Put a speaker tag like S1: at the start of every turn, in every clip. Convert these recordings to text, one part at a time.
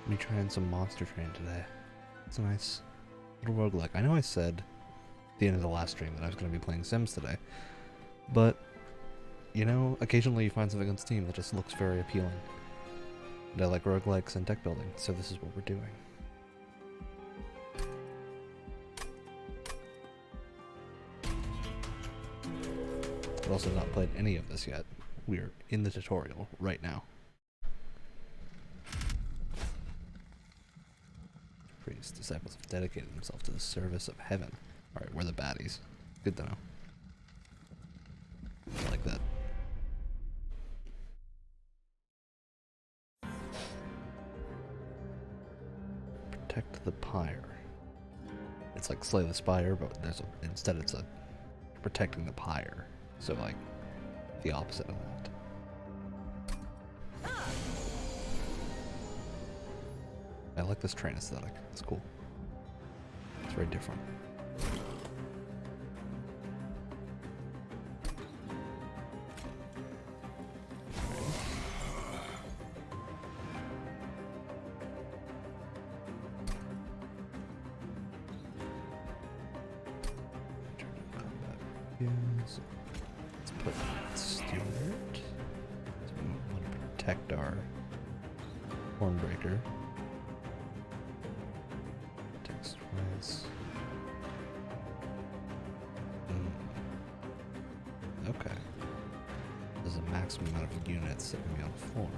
S1: Me trying some Monster Train today. It's a nice little roguelike. I know I said at the end of the last stream that I was going to be playing Sims today, but, you know, occasionally you find something on Steam that just looks very appealing. And I like roguelikes and deck building, so this is what we're doing. I've also not played any of this yet. We're in the tutorial right now. Priests, disciples have dedicated themselves to the service of heaven. Alright, we're the baddies. Good to know. I like that. Protect the pyre. It's like slay the spire, but instead it's a protecting the pyre. So like the opposite of that. I like this train aesthetic. It's cool. It's very different. Yes. Let's put Steward. So we want to protect our Hornbreaker. Text twice. Okay. There's a maximum amount of units that can be on the floor.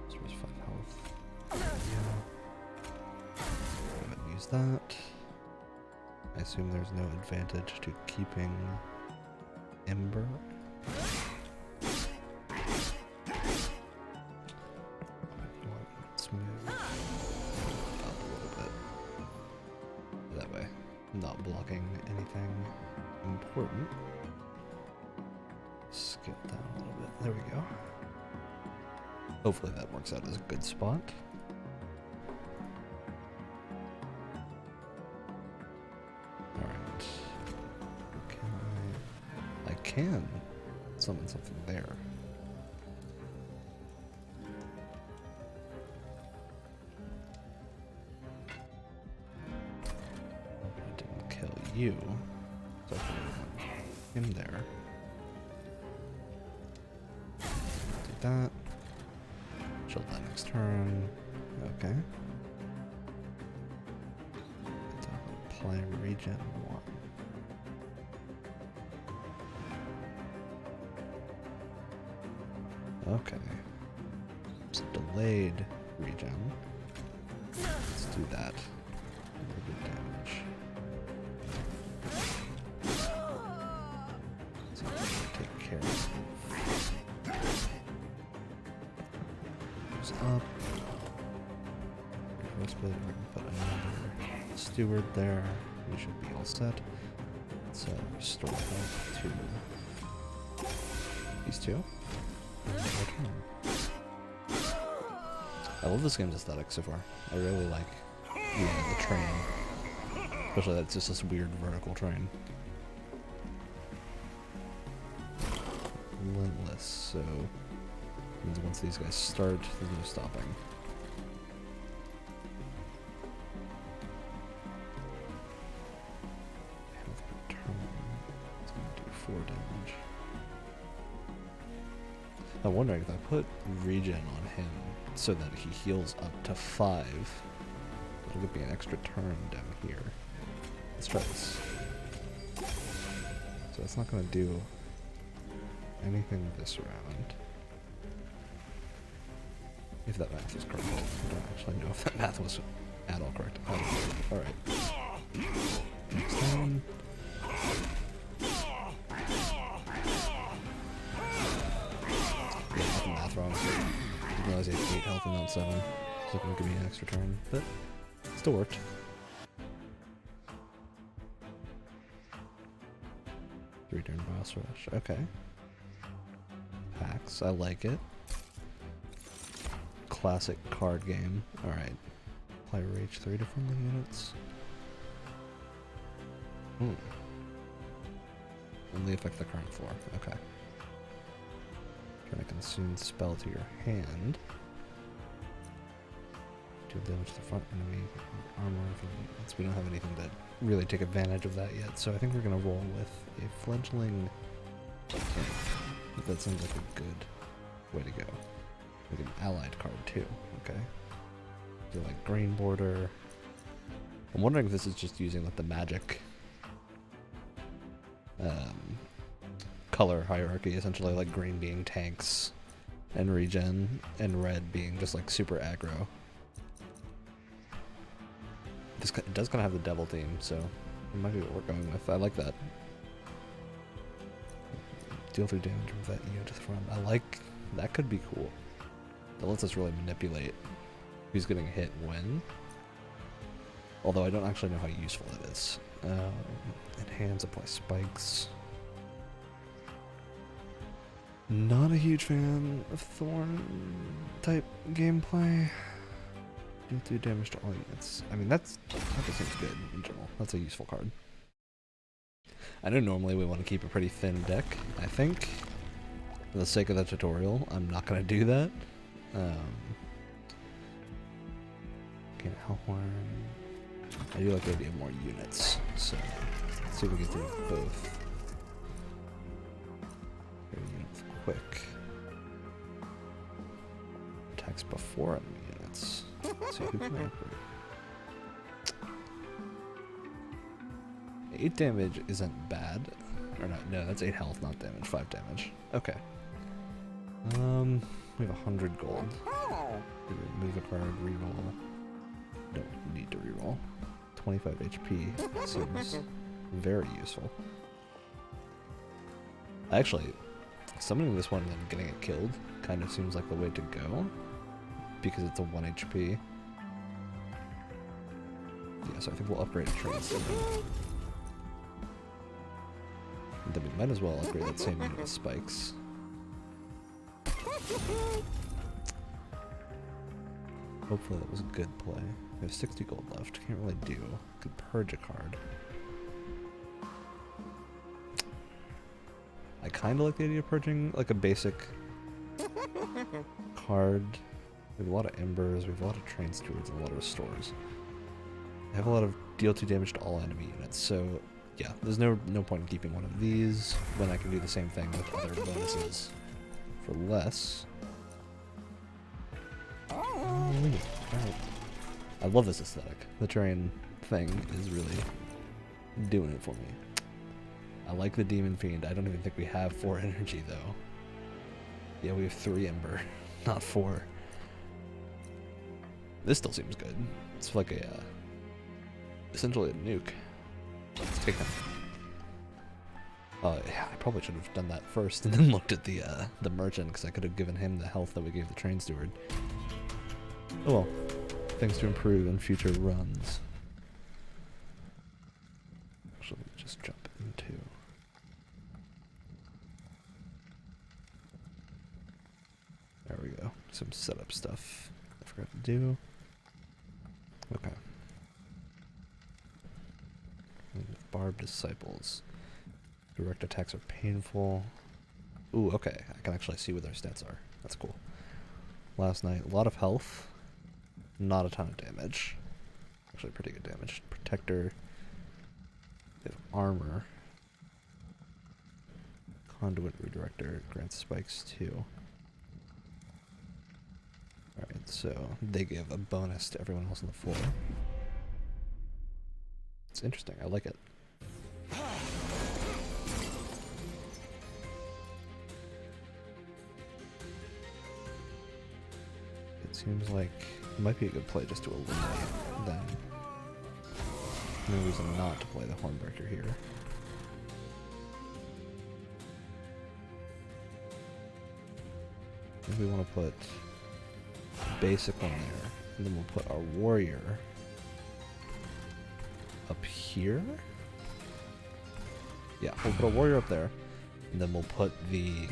S1: So there's 5 health. Yeah. I'm gonna use that. I assume there's no advantage to keeping Ember. Let's move up a little bit. That way. Not blocking anything important. Skip down a little bit. There we go. Hopefully that works out as a good spot. Can summon something there. I didn't kill you, so I can him there. Do that. Chill that next turn. Okay. Apply regen 1. Okay. It's a delayed regen. Let's do that. A little bit of damage. So take care of it. Goes up. We're going to put another steward there. We should be all set. Let's restore health to these two. I love this game's aesthetic so far. I really like the train. Especially that it's just this weird vertical train. Relentless, so means once these guys start, there's no stopping. Health per turn. It's gonna do 4 damage. I'm wondering if I put regen on him so that he heals up to 5, it'll give me an extra turn down here. Let's try this. So it's not going to do anything this round. If that math is correct. I don't actually know if that math was at all correct. Alright. Next turn. Wrong. I didn't realize he had 8 health and not 7. So it can give me an extra turn, but still worked. Three-turn boss rush. Okay. Packs. I like it. Classic card game. Alright. Apply rage 3 to friendly units. Only affect the current floor. Okay. Trying to consume spell to your hand. Deal damage to the front enemy. Armor for units. We don't have anything that really take advantage of that yet, so I think we're gonna roll with a fledgling tank. That seems like a good way to go. Like an allied card too, okay? So like green border. I'm wondering if this is just using like the magic color hierarchy, essentially, like green being tanks and regen, and red being just like super aggro. It does kind of have the devil theme, so it might be what we're going with. I like that. Deal 3 damage with that unit to the front. I like that. Could be cool. That lets us really manipulate who's getting hit when. Although I don't actually know how useful it is. Enhance, apply spikes. Not a huge fan of Thorn type gameplay. Do damage to all units. I mean, that seems good in general. That's a useful card. I know normally we want to keep a pretty thin deck. I think, for the sake of the tutorial, I'm not going to do that. Okay, Hellhorn. I do like the idea of more units, so let's see if we can do both. Units quick. Attacks before enemy units. Let's see who can I upgrade. 8 damage isn't bad. Or not, no, that's 8 health, not damage. 5 damage. Okay. We have 100 gold. Remove a card, reroll. Don't need to reroll. 25 HP seems very useful. Actually, summoning this one and then getting it killed kind of seems like the way to go, because it's a 1 HP. Yeah, so I think we'll upgrade traits. And then we might as well upgrade that same unit with spikes. Hopefully that was a good play. We have 60 gold left. Can't really do. Could purge a card. I kind of like the idea of purging like a basic card. We have a lot of embers. We have a lot of train stewards and a lot of restores. I have a lot of deal 2 damage to all enemy units. So yeah, there's no point in keeping one of these when I can do the same thing with other bonuses for less. Right. I love this aesthetic. The train thing is really doing it for me. I like the Demon Fiend. I don't even think we have 4 energy though. Yeah, we have 3 Ember, not 4. This still seems good. It's like a, essentially a nuke. Let's take them. Yeah, I probably should have done that first and then looked at the merchant, because I could have given him the health that we gave the train steward. Oh well, things to improve in future runs. Actually, just jump into. There we go. Some setup stuff I forgot to do. Okay. Barbed disciples. Direct attacks are painful. Ooh, okay. I can actually see what their stats are. That's cool. Last night, a lot of health. Not a ton of damage. Actually pretty good damage. Protector. They have armor. Conduit redirector grants spikes too. Alright, so they give a bonus to everyone else on the floor. It's interesting, I like it. It seems like it might be a good play just to eliminate them. No reason not to play the Hornbreaker here. I think we want to put basic one there, and then we'll put our warrior up here. Yeah, we'll put a warrior up there, and then we'll put the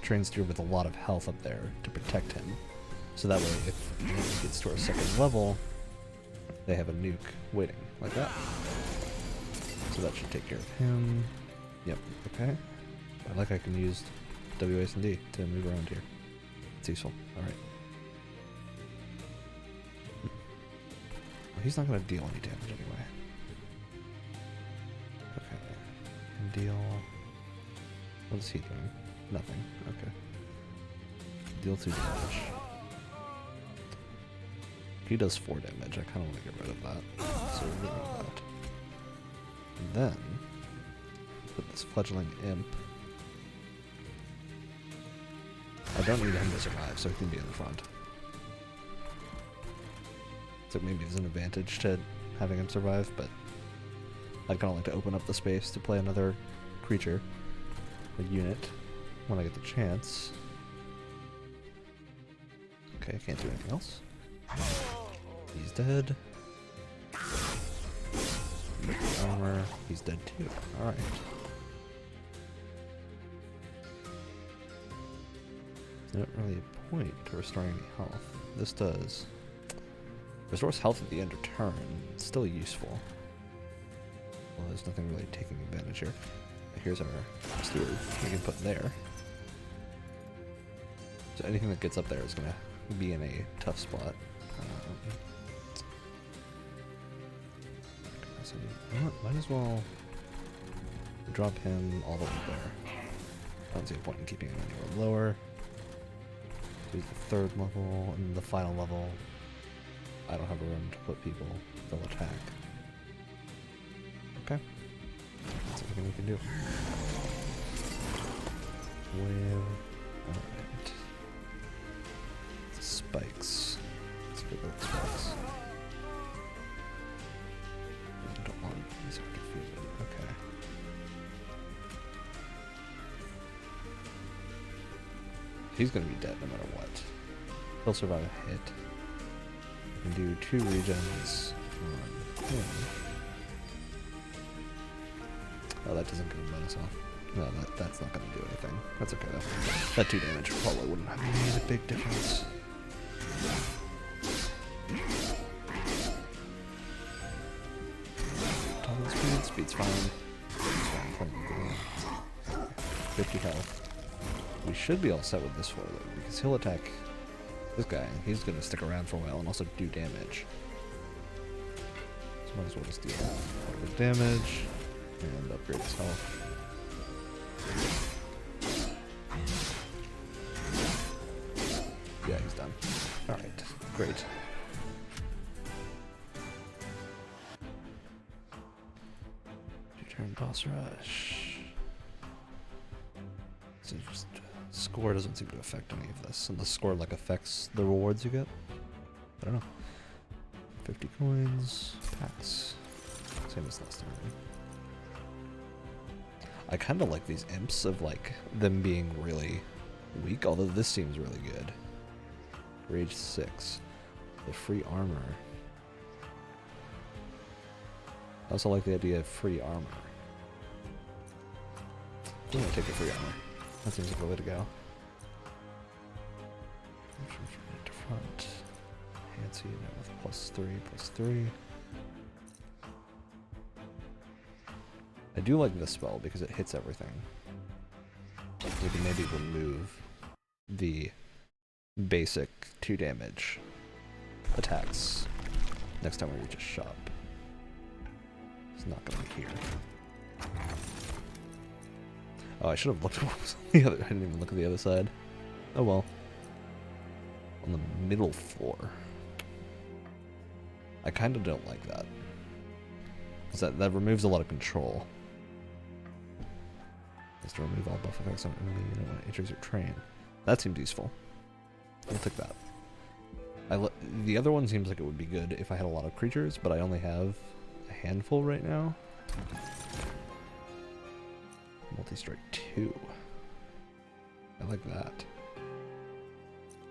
S1: train steward with a lot of health up there to protect him. So that way, if he gets to our second level, they have a nuke waiting, like that. So that should take care of him. Yep, okay. I like I can use WASD to move around here. It's useful. Alright. he's not going to deal any damage anyway. Okay. And deal... What is he doing? Nothing. Okay. Deal 2 damage. He does 4 damage. I kind of want to get rid of that. So we're getting rid of that. And then... Put this fledgling imp. I don't need him to survive, so he can be in the front. So maybe there's an advantage to having him survive, but I'd kind of like to open up the space to play another creature, a unit, when I get the chance. Okay, I can't do anything else. He's dead. Armor. He's dead too. Alright. There's not really a point to restoring any health. This does. Restores health at the end of turn. It's still useful. Well, there's nothing really taking advantage here. Here's our steward we can put there. So anything that gets up there is going to be in a tough spot. So might as well drop him all the way there. I don't see a point in keeping him anywhere lower. He's the 3rd level, and the final level, I don't have room to put people. They'll attack. Okay. That's everything we can do. Wave. Alright. Spikes. Let's get rid of the spikes. I don't want these are defeated. Okay. He's gonna be dead no matter what. He'll survive a hit. We can do 2 regens on him. Oh, that doesn't get a bonus off. No, that's not gonna do anything. That's okay though. That 2 damage probably wouldn't have made a big difference. Total speed? Speed's fine. Speed's fine. 50 health. We should be all set with this 4 though, because he'll attack this guy. He's gonna stick around for a while and also do damage. So might as well just do that. Good damage. And upgrade his health. Yeah, he's done. Alright, great. Turn boss rush. So just, score doesn't seem to affect any of this. And the score like affects the rewards you get? I don't know. 50 coins, packs. Same as last time. I kind of like these imps of like them being really weak, although this seems really good. Rage 6. The free armor. I also like the idea of free armor. I'm gonna take the free armor. That seems like the way to go. To front. Fancy with +3/+3. I do like this spell because it hits everything. We can maybe remove the basic 2 damage attacks next time we reach a shop. It's not gonna be here. Oh, I should have looked at what was on the other. I didn't even look at the other side. Oh well. On the middle floor. I kind of don't like that. Because that removes a lot of control. Is to remove all buff effects on enemy unit when it enters your train. That seems useful. I'll take that. The other one seems like it would be good if I had a lot of creatures, but I only have a handful right now. Multi-strike 2. I like that.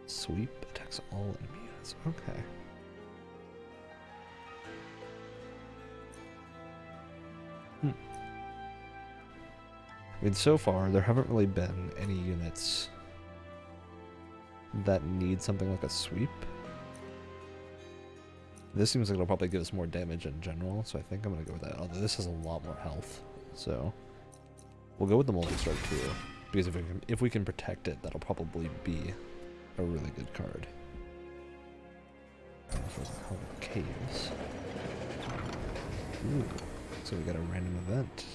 S1: Sweep attacks all enemy units. Okay. I mean, so far, there haven't really been any units that need something like a sweep. This seems like it'll probably give us more damage in general, so I think I'm going to go with that. Although this has a lot more health, so we'll go with the multi-strike too, because if we can protect it, that'll probably be a really good card. Caves. Ooh, so we got a random event.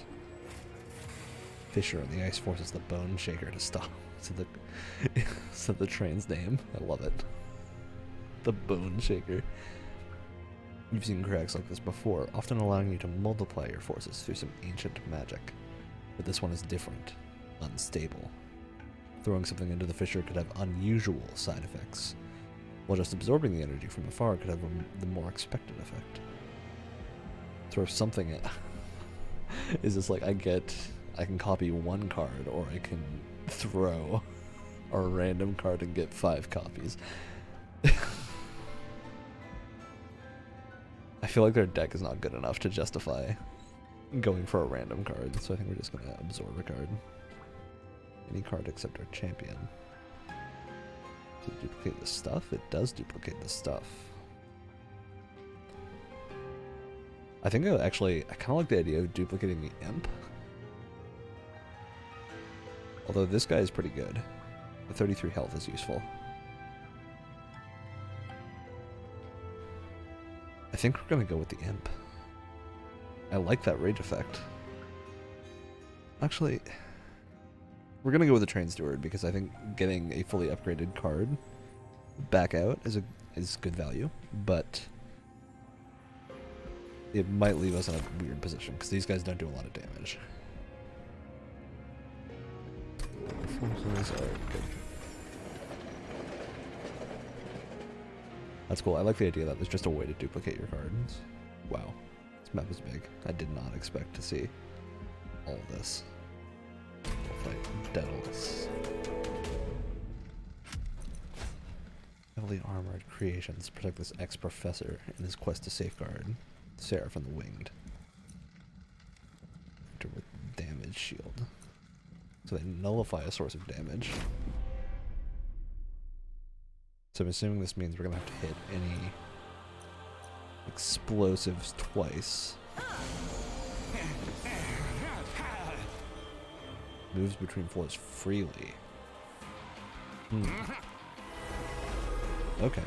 S1: Fissure, the ice forces the Bone Shaker to stop. So the train's name. I love it. The Bone Shaker. You've seen cracks like this before, often allowing you to multiply your forces through some ancient magic. But this one is different. Unstable. Throwing something into the fissure could have unusual side effects, while just absorbing the energy from afar could have the more expected effect. Throw something in. Is this like I can copy one card, or I can throw a random card and get 5 copies? I feel like their deck is not good enough to justify going for a random card, so I think we're just going to absorb a card. Any card except our champion. Does it duplicate the stuff? It does duplicate the stuff. I think I kind of like the idea of duplicating the imp. Although this guy is pretty good. The 33 health is useful. I think we're going to go with the imp. I like that rage effect. Actually, we're going to go with the Train Steward because I think getting a fully upgraded card back out is good value, but it might leave us in a weird position because these guys don't do a lot of damage. Forces are good. That's cool. I like the idea that there's just a way to duplicate your cards. Wow. This map is big. I did not expect to see all this. We'll fight Devils. Heavily armored creations protect this ex-professor in his quest to safeguard Seraph and the Winged. With damage shield. So they nullify a source of damage. So I'm assuming this means we're going to have to hit any explosives twice. Moves between floors freely. Okay.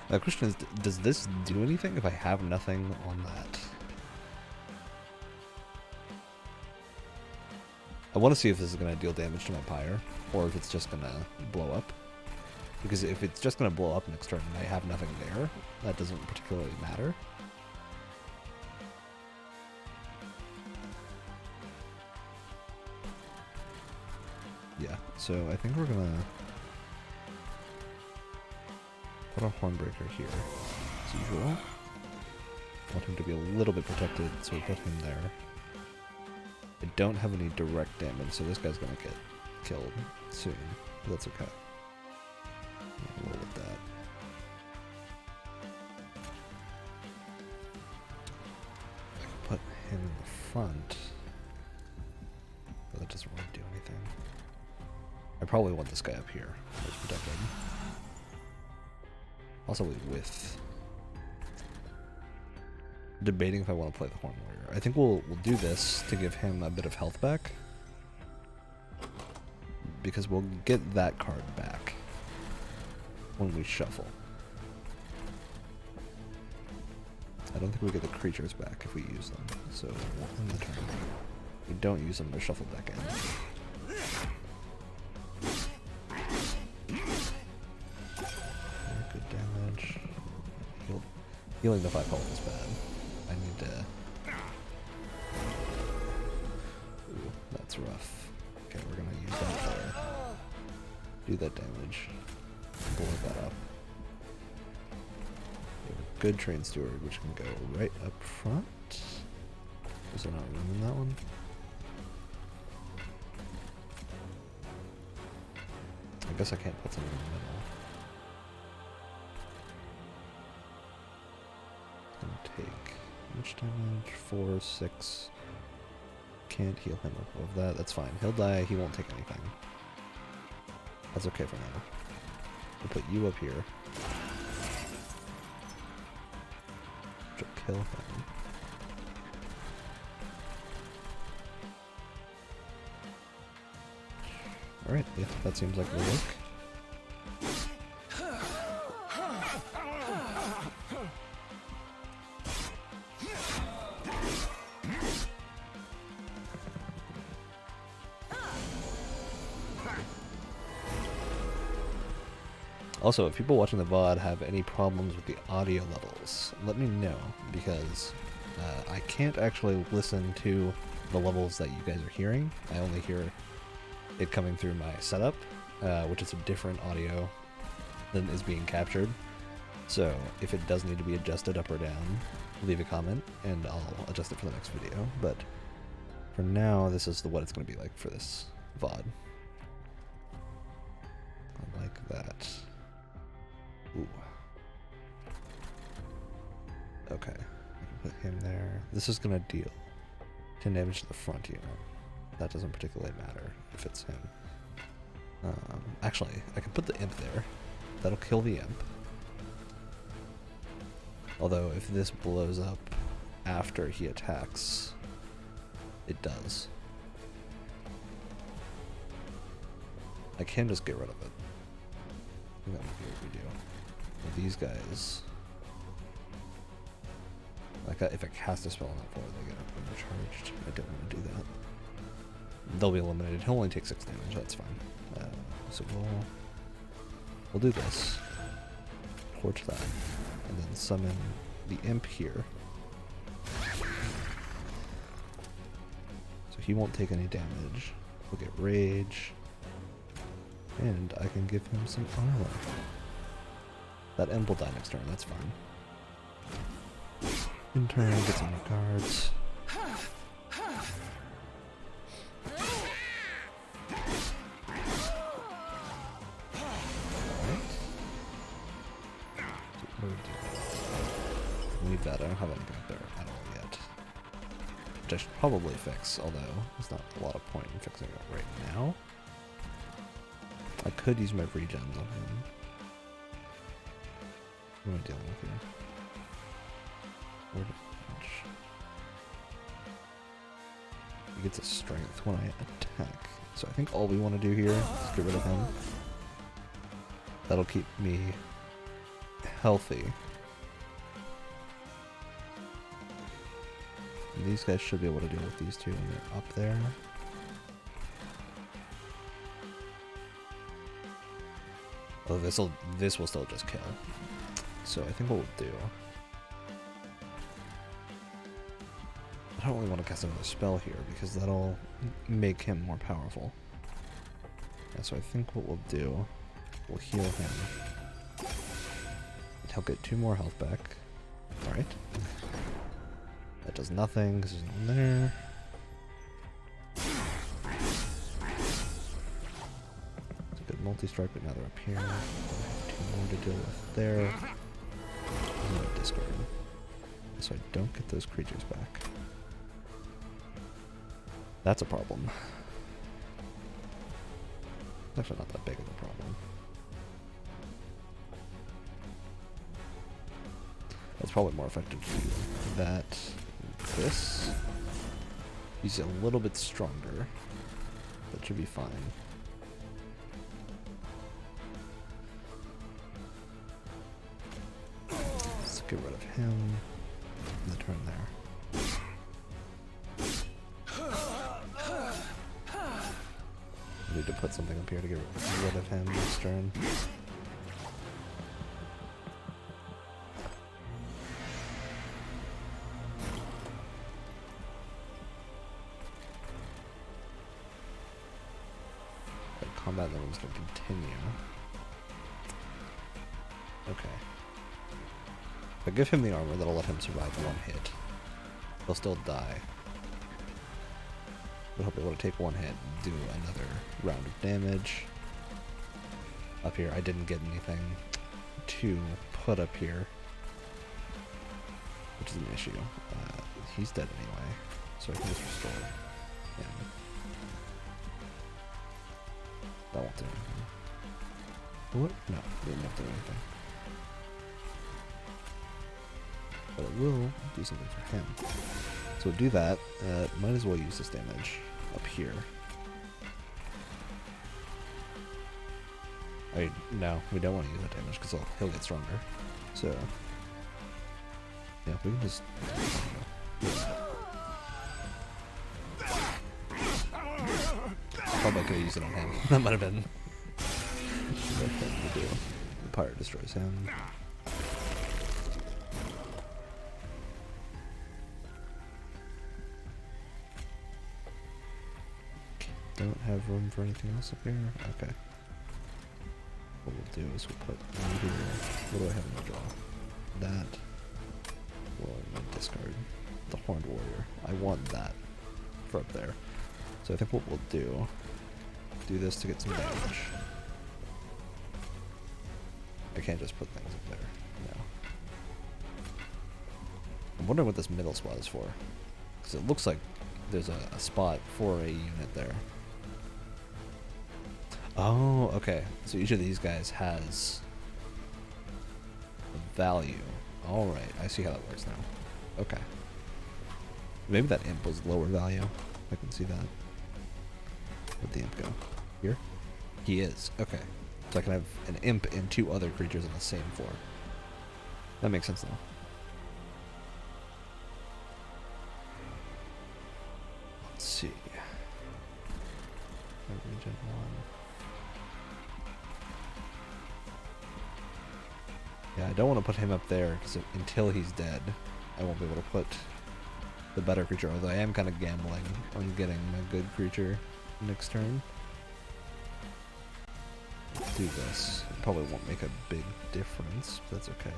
S1: The question is, does this do anything if I have nothing on that? I want to see if this is going to deal damage to my pyre, or if it's just going to blow up. Because if it's just going to blow up next turn and I have nothing there, that doesn't particularly matter. Yeah, so I think we're going to put a Hornbreaker here, as usual. Want him to be a little bit protected, so we put him there. I don't have any direct damage, so this guy's gonna get killed soon, but that's okay. I'll roll with that. I can put him in the front, but that doesn't really do anything. I probably want this guy up here, who's protected. Possibly with. Debating if I want to play the Horn Warrior. I think we'll do this to give him a bit of health back, because we'll get that card back when we shuffle. I don't think we get the creatures back if we use them, so we'll end the turn. If we don't use them, they're shuffled back in. Good damage. Healing the 5 health is bad. I need to... Ooh, that's rough. Okay, we're gonna use that there. Do that damage. Blow that up. We have a good Train Steward, which can go right up front. Is there not room in that one? I guess I can't put something in the middle. It's gonna take... Much damage? 4, 6. Can't heal him above that. That's fine. He'll die. He won't take anything. That's okay for now. We'll put you up here. Which will kill him. Alright, yeah, that seems like it'll work. Also, if people watching the VOD have any problems with the audio levels, let me know, because I can't actually listen to the levels that you guys are hearing. I only hear it coming through my setup, which is a different audio than is being captured. So if it does need to be adjusted up or down, leave a comment and I'll adjust it for the next video. But for now, this is what it's going to be like for this VOD. I like that. Ooh. Okay, I can put him there. This is going to deal 10 damage to the front unit. That doesn't particularly matter if it's him. Actually, I can put the imp there. That'll kill the imp. Although, if this blows up after he attacks, it does. I can just get rid of it. I think that would be what we do. With these guys, like if I cast a spell on that floor, they get overcharged. I don't want to do that. They'll be eliminated. He'll only take 6 damage. That's fine. So we'll do this. Torch that, and then summon the imp here. So he won't take any damage. He'll get rage, and I can give him some armor. That imp will die next turn. That's fine. In turn, get some more cards. Leave that. I don't have anything up there at all yet. Which I should probably fix, although there's not a lot of point in fixing it right now. I could use my regens on him. What am I dealing with here? Where damage. He gets a strength when I attack. So I think all we want to do here is get rid of him. That'll keep me healthy. And these guys should be able to deal with these two when they're up there. Oh, this will still just kill. So I think what we'll do, I don't really want to cast another spell here because that'll make him more powerful. Yeah, so I think what we'll do, we'll heal him. He'll get 2 more health back. Alright. That does nothing because there's no one there. It's a good multi-strike, but now they're up here. 2 more to deal with there. I'm going to discard him, so I don't get those creatures back. That's a problem. It's actually not that big of a problem. It's probably more effective to do that. This. He's a little bit stronger. That should be fine. Let's get rid of him. And the turn there. I need to put something up here to get rid of him this turn. Combat level's going to continue. Okay. If I give him the armor, that'll let him survive 1 hit. He'll still die. But he'll be able to take 1 hit and do another round of damage. Up here, I didn't get anything to put up here, which is an issue. He's dead anyway, so I can just restore him. That won't do anything. What? No, it won't do anything. But it will do something for him. So we'll do that. Might as well use this damage up here. No, we don't want to use that damage because he'll get stronger. So, yeah, we can just... Probably could have used it on him. That might have been the right thing to do. Pyre destroys him. Don't have room for anything else up here. Okay. What we'll do is we'll put one here. What do I have in my draw? That. Well, I'm gonna discard the Horned Warrior. I want that for up there. So I think what we'll do this to get some damage. I can't just put things up there. No. I'm wondering what this middle spot is for. Because it looks like there's a spot for a unit there. Oh, okay. So each of these guys has a value. Alright, I see how that works now. Okay. Maybe that imp was lower value. I can see that. Where'd the imp go? Here? He is. Okay. So I can have an imp and two other creatures on the same floor. That makes sense now. Let's see. Region 1. Yeah, I don't want to put him up there because until he's dead, I won't be able to put the better creature. Although I am kind of gambling on getting a good creature next turn. Do this. It probably won't make a big difference, but that's okay.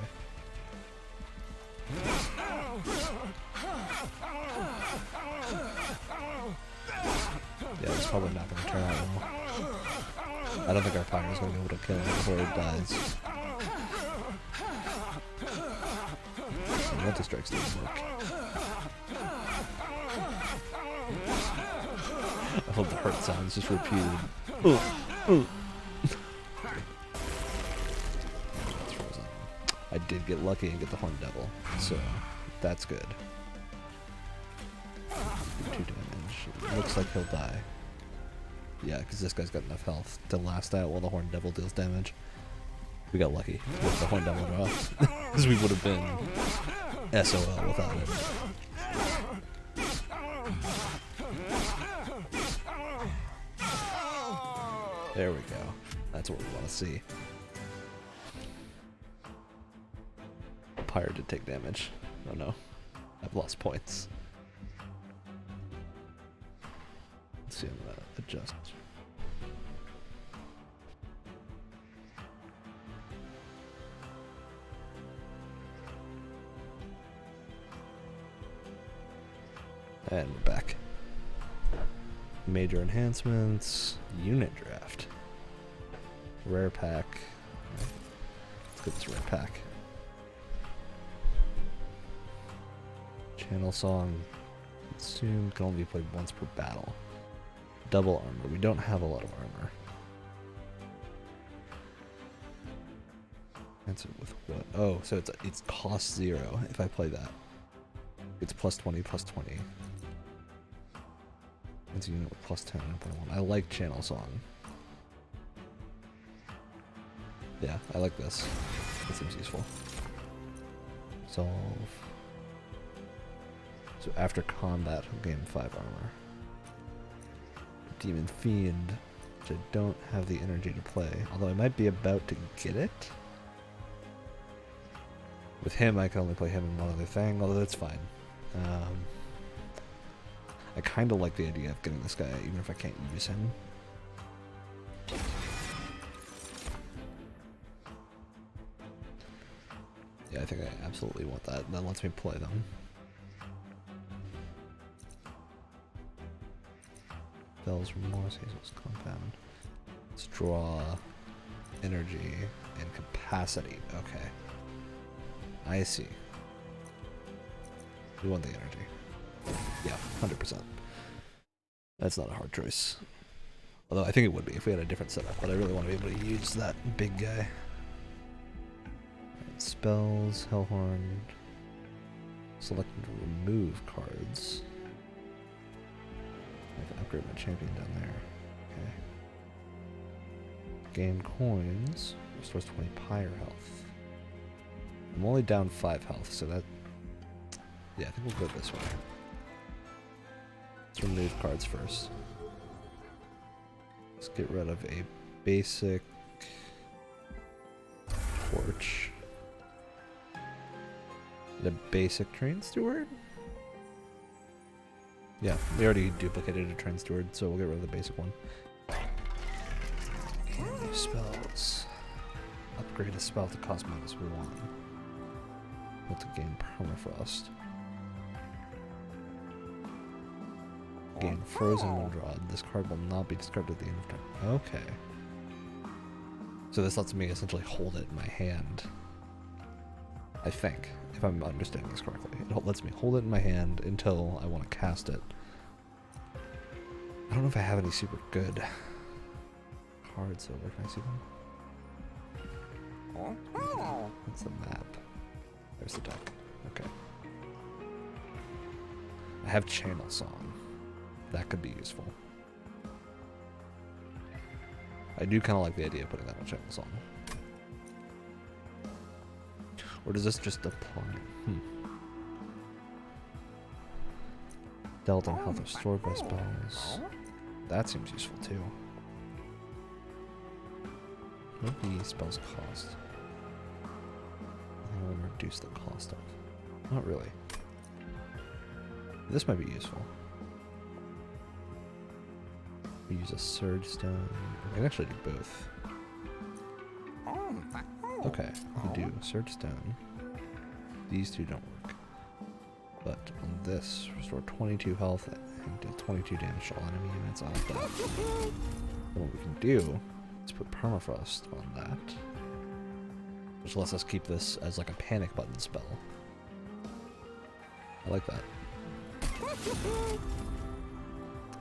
S1: Yeah, it's probably not going to turn out well. I don't think our Pyre is going to be able to kill him before it dies. Multi-strikes doesn't work. I hope the hurt sound is just repeated. I did get lucky and get the Horned Devil, so that's good. 2 damage. It looks like he'll die. Yeah, because this guy's got enough health to last out while the Horned Devil deals damage. We got lucky with the Horned Devil draw, because we would have been SOL without it. There we go. That's what we want to see. Pyre did take damage. Oh no. I've lost points. Let's see, I'm gonna adjust. And we're back. Major enhancements, unit draft, rare pack. Let's get this rare pack. Channel song, consume, can only be played once per battle. Double armor, we don't have a lot of armor. Answer with what? Oh, so it's cost 0 if I play that. It's plus 20, plus 20. It's a unit with plus 10 and plus 1. I like channel song. Yeah, I like this. That seems useful. Solve. So after combat, he'll gain 5 armor. Demon Fiend, which I don't have the energy to play. Although I might be about to get it. With him, I can only play him in one other thing, although that's fine. I kind of like the idea of getting this guy, even if I can't use him. Yeah, I think I absolutely want that. That lets me play them. Bell's Remorse, Hazel's Compound. Let's draw energy and capacity. Okay. I see. We want the energy. Yeah, 100%. That's not a hard choice. Although I think it would be if we had a different setup, but I really want to be able to use that big guy. Right, spells, Hellhorn. Select and remove cards. I can upgrade my champion down there. Okay. Gain coins. Restores 20 Pyre health. I'm only down 5 health, so that... Yeah, I think we'll go this way. Let's remove cards first. Let's get rid of a basic torch. The basic train steward? Yeah, we already duplicated a train steward, so we'll get rid of the basic one. New spells. Upgrade a spell to cost -1. Able to gain permafrost. Gain frozen windrod. This card will not be discarded at the end of turn. Okay. So this lets me essentially hold it in my hand. I think, if I'm understanding this correctly. It lets me hold it in my hand until I want to cast it. I don't know if I have any super good cards over. Can I see them? What's the map? There's the deck. Okay. I have Channel Song. That could be useful. I do kind of like the idea of putting that on Channel Song. Or does this just apply? Delta and health are stored by spells. That seems useful too. What do these spells cost? I will reduce the cost of. Not really. This might be useful. We use a Surge Stone. We can actually do both. Okay, we do Surge Stone. These two don't work. But on this, restore 22 health and deal 22 damage to all enemy units. I like that. And what we can do is put Permafrost on that, which lets us keep this as like a panic button spell. I like that.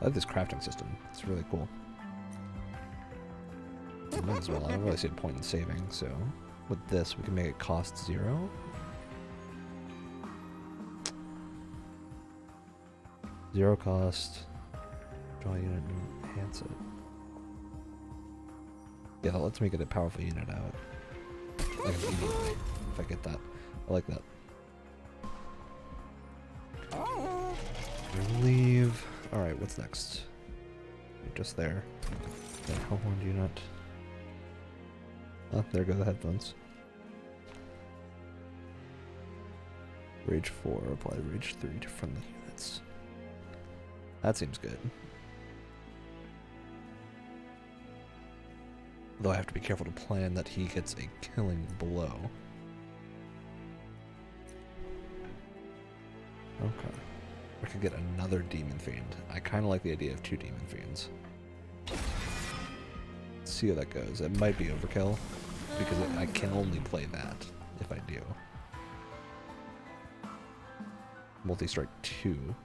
S1: I like this crafting system. It's really cool. Might as well. I don't really see a point in saving, so with this we can make it cost 0. 0 cost. Draw a unit and enhance it. Yeah, that lets me get a powerful unit out. Like immediately, if I get that. I like that. Leave. Alright, what's next? You're just there. Okay, how long do you not? Oh, there go the headphones. Rage 4, apply Rage 3 to friendly units. That seems good. Though I have to be careful to plan that he gets a killing blow. Okay. I could get another Demon Fiend. I kind of like the idea of 2 Demon Fiends. Let's see how that goes. It might be overkill, because I can only play that if I do. Multi-strike 2.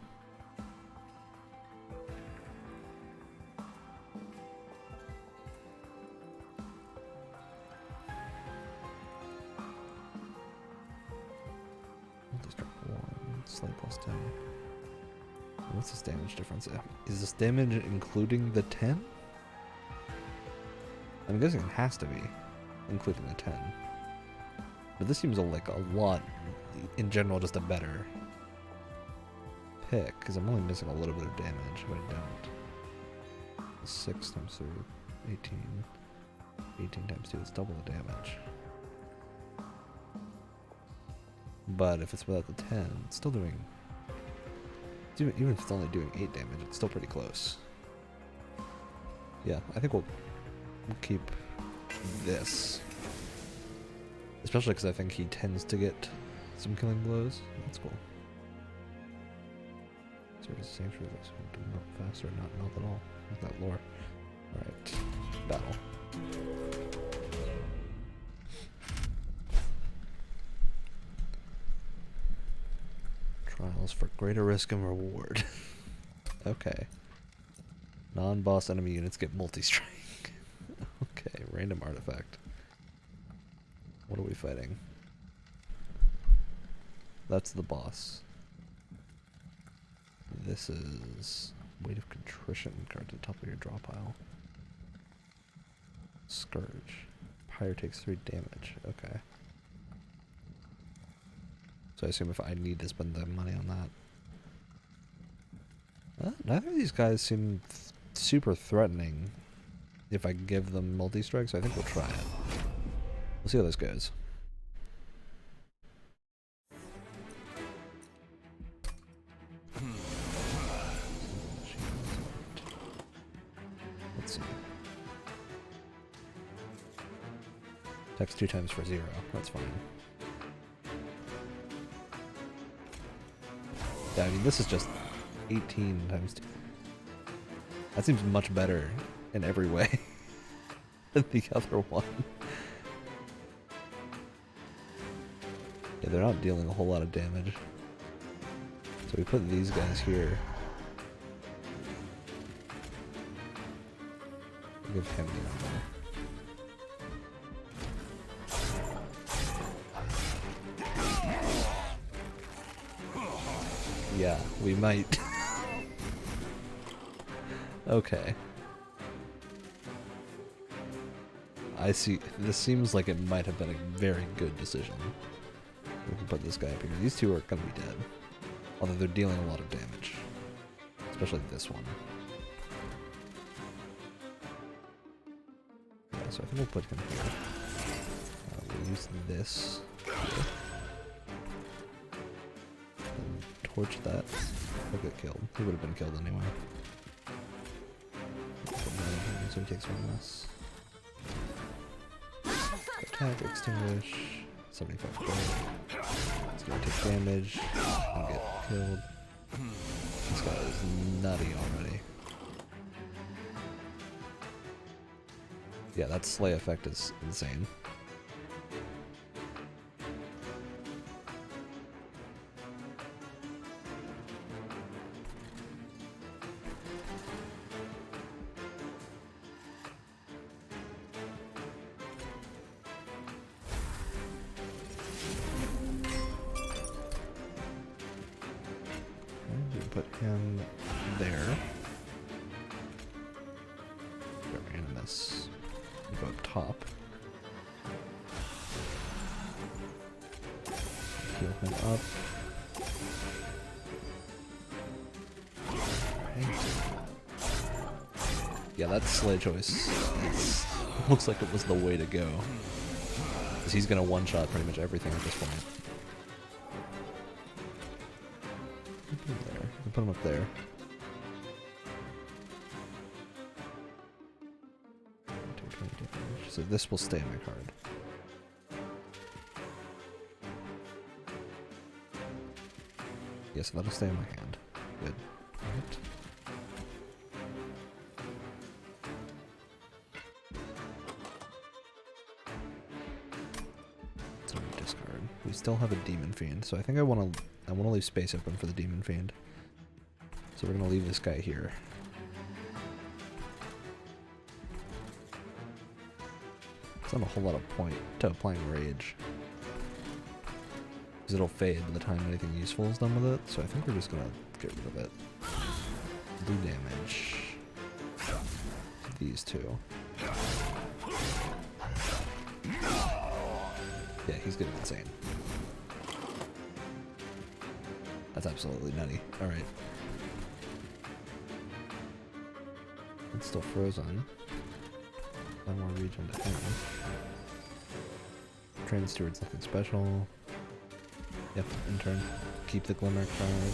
S1: Multi-strike 1. Slay plus 10. What's this damage difference? Is this damage including the 10? I'm guessing it has to be, including the 10. But this seems like a lot, in general, just a better pick, because I'm only missing a little bit of damage if I don't. 6 times 3, 18. 18 times 2 is double the damage. But if it's without the 10, it's still doing... Even if it's only doing 8 damage, it's still pretty close. Yeah, I think we'll keep this. Especially because I think he tends to get some killing blows. That's cool. Serve as a sanctuary that to melt faster, not melt at all. With that lore. Alright. Battle. Trials for greater risk and reward. Okay. Non-boss enemy units get multi-strike. Okay, random artifact. What are we fighting? That's the boss. This is Weight of Contrition card to the top of your draw pile. Scourge. Pyre takes 3 damage. Okay. So I assume if I need to spend the money on that. Neither of these guys seem super threatening if I give them multi-strike, so I think we'll try it. We'll see how this goes. Let's see. Text 2 times for 0. That's fine. Yeah, I mean, this is just 18 times 2. That seems much better in every way than the other one. Yeah, they're not dealing a whole lot of damage. So we put these guys here. We'll give him the armor. Yeah, we might. Okay. I see. This seems like it might have been a very good decision. We can put this guy up here. These two are gonna be dead. Although they're dealing a lot of damage. Especially this one. Yeah, so I think we'll put him here. We'll use this here. Torch that. He'll get killed. He would have been killed anyway. So he takes one less. Attack, extinguish. 75 gold. He's gonna take damage and get killed. This guy is nutty already. Yeah, that slay effect is insane. Put him there. Go animus. Go up top. Heal him up. Right. Yeah, that slay choice looks like it was the way to go. Because he's gonna one-shot pretty much everything at this point. There. Put him up there. So this will stay in my card. Yes, that'll stay in my hand. Good. Alright. So we discard. We still have a Demon Fiend, so I think I want to leave space open for the Demon Fiend. So we're gonna leave this guy here. There's not a whole lot of point to applying Rage, because it'll fade by the time anything useful is done with it, so I think we're just gonna get rid of it. Do damage. These two. Yeah, he's getting insane. That's absolutely nutty. Alright. It's still frozen. One more region to him. Train Steward's nothing special. Yep, in turn. Keep the Glimmer card.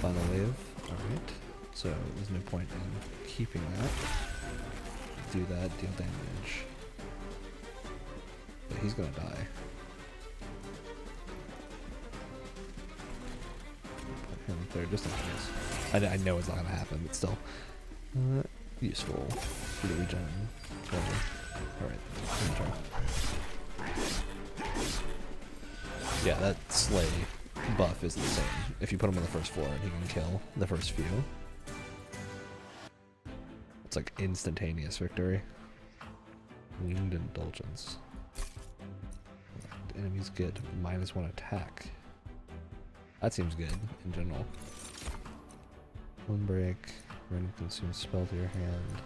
S1: Final wave. Alright. So there's no point in keeping that. Do that, deal damage. But he's gonna die. Put him there just in case. I know it's not gonna happen, but still. Useful for the regen. Alright, yeah, that slay buff is the same. If you put him on the first floor and he can kill the first few. It's like instantaneous victory. Winged Indulgence. The enemies get -1 attack. That seems good in general. One break. Random consume spell to your hand.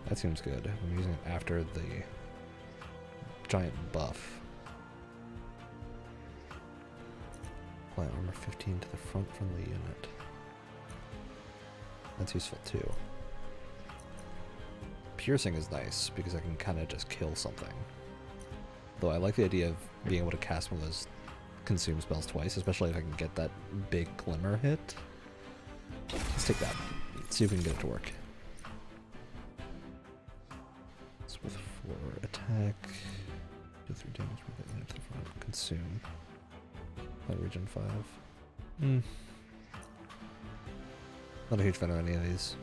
S1: That seems good. I'm using it after the giant buff. Apply armor 15 to the front friendly unit. That's useful too. piercing is nice because I can kind of just kill something. Though I like the idea of being able to cast one of those consume spells twice, especially if I can get that big glimmer hit. Let's take that. Let's see if we can get it to work. It's with 4 attack. Do 3 damage with it into the front. Consume. By region 5. Not a huge fan of any of these.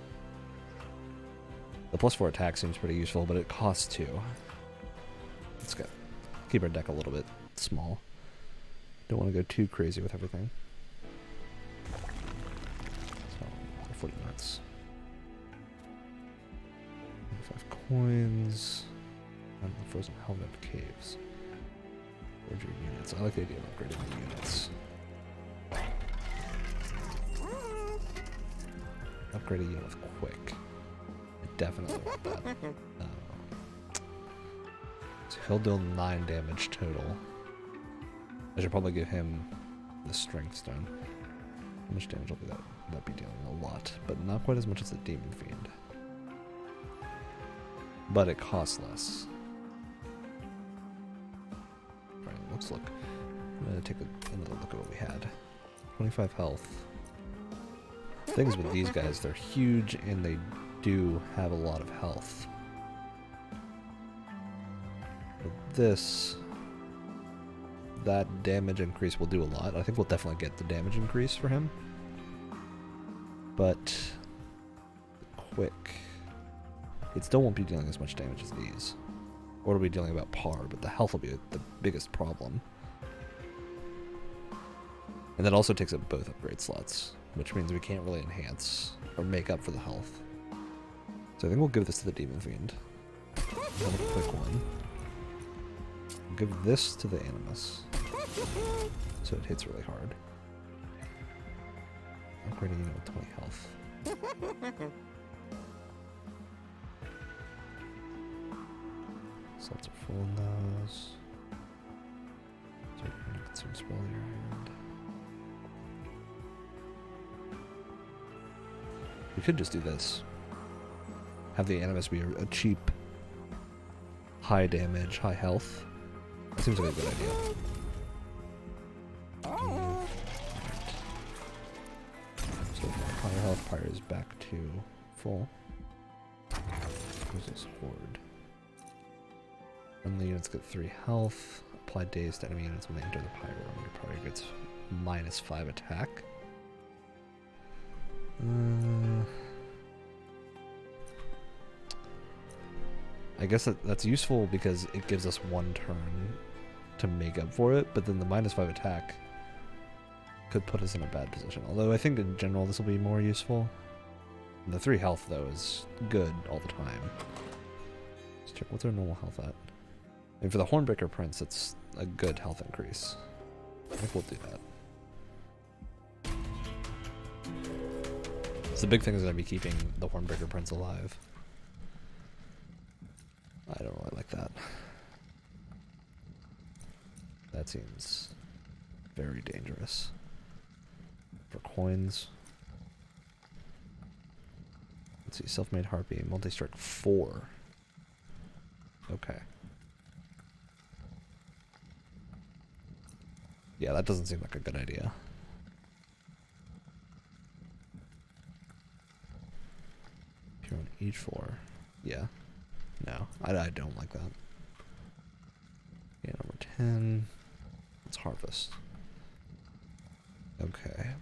S1: The +4 attack seems pretty useful, but it costs 2. Let's go. Keep our deck a little bit small. Don't want to go too crazy with everything. So, 40 minutes. 5 coins. And the frozen helmet caves. Forge your units. I like the idea of upgrading the units. Upgrade a unit with quick. I definitely want that. So he'll deal 9 damage total. I should probably give him the strength stone. How much damage will that be dealing? A lot, but not quite as much as the demon fiend. But it costs less. Alright, let's look. I'm gonna take another look at what we had. 25 health. Things with these guys, they're huge and they do have a lot of health. With this, that damage increase will do a lot. I think we'll definitely get the damage increase for him. But quick, it still won't be dealing as much damage as these. Or it'll be dealing about par, but the health will be the biggest problem. And that also takes up both upgrade slots, which means we can't really enhance or make up for the health. So I think we'll give this to the Demon Fiend. Another quick one. We'll give this to the Animus, so it hits really hard. Upgrading unit with 20 health. Slots are full in those. So we're going to consume spell your hand. We could just do this. Have the Animus be a cheap, high damage, high health. That seems like a good idea. Right. So higher health, Pyre is back to full. Who's this horde? Friendly units get 3 health. Apply daze to enemy units when they enter the Pyre room. Your Pyre gets -5 attack. I guess that's useful because it gives us 1 turn to make up for it, but then the -5 attack could put us in a bad position. Although I think in general this will be more useful. And the 3 health though is good all the time. Let's check what's our normal health at. And for the Hornbreaker Prince, it's a good health increase. I think we'll do that. So the big thing is going to be keeping the Hornbreaker Prince alive. I don't really like that. That seems very dangerous. For coins. Let's see, Self-Made Harpy, Multi-Strike 4. Okay. Yeah, that doesn't seem like a good idea. Pure on each 4. Yeah. No, I don't like that. Yeah, number 10. Let's harvest. Okay.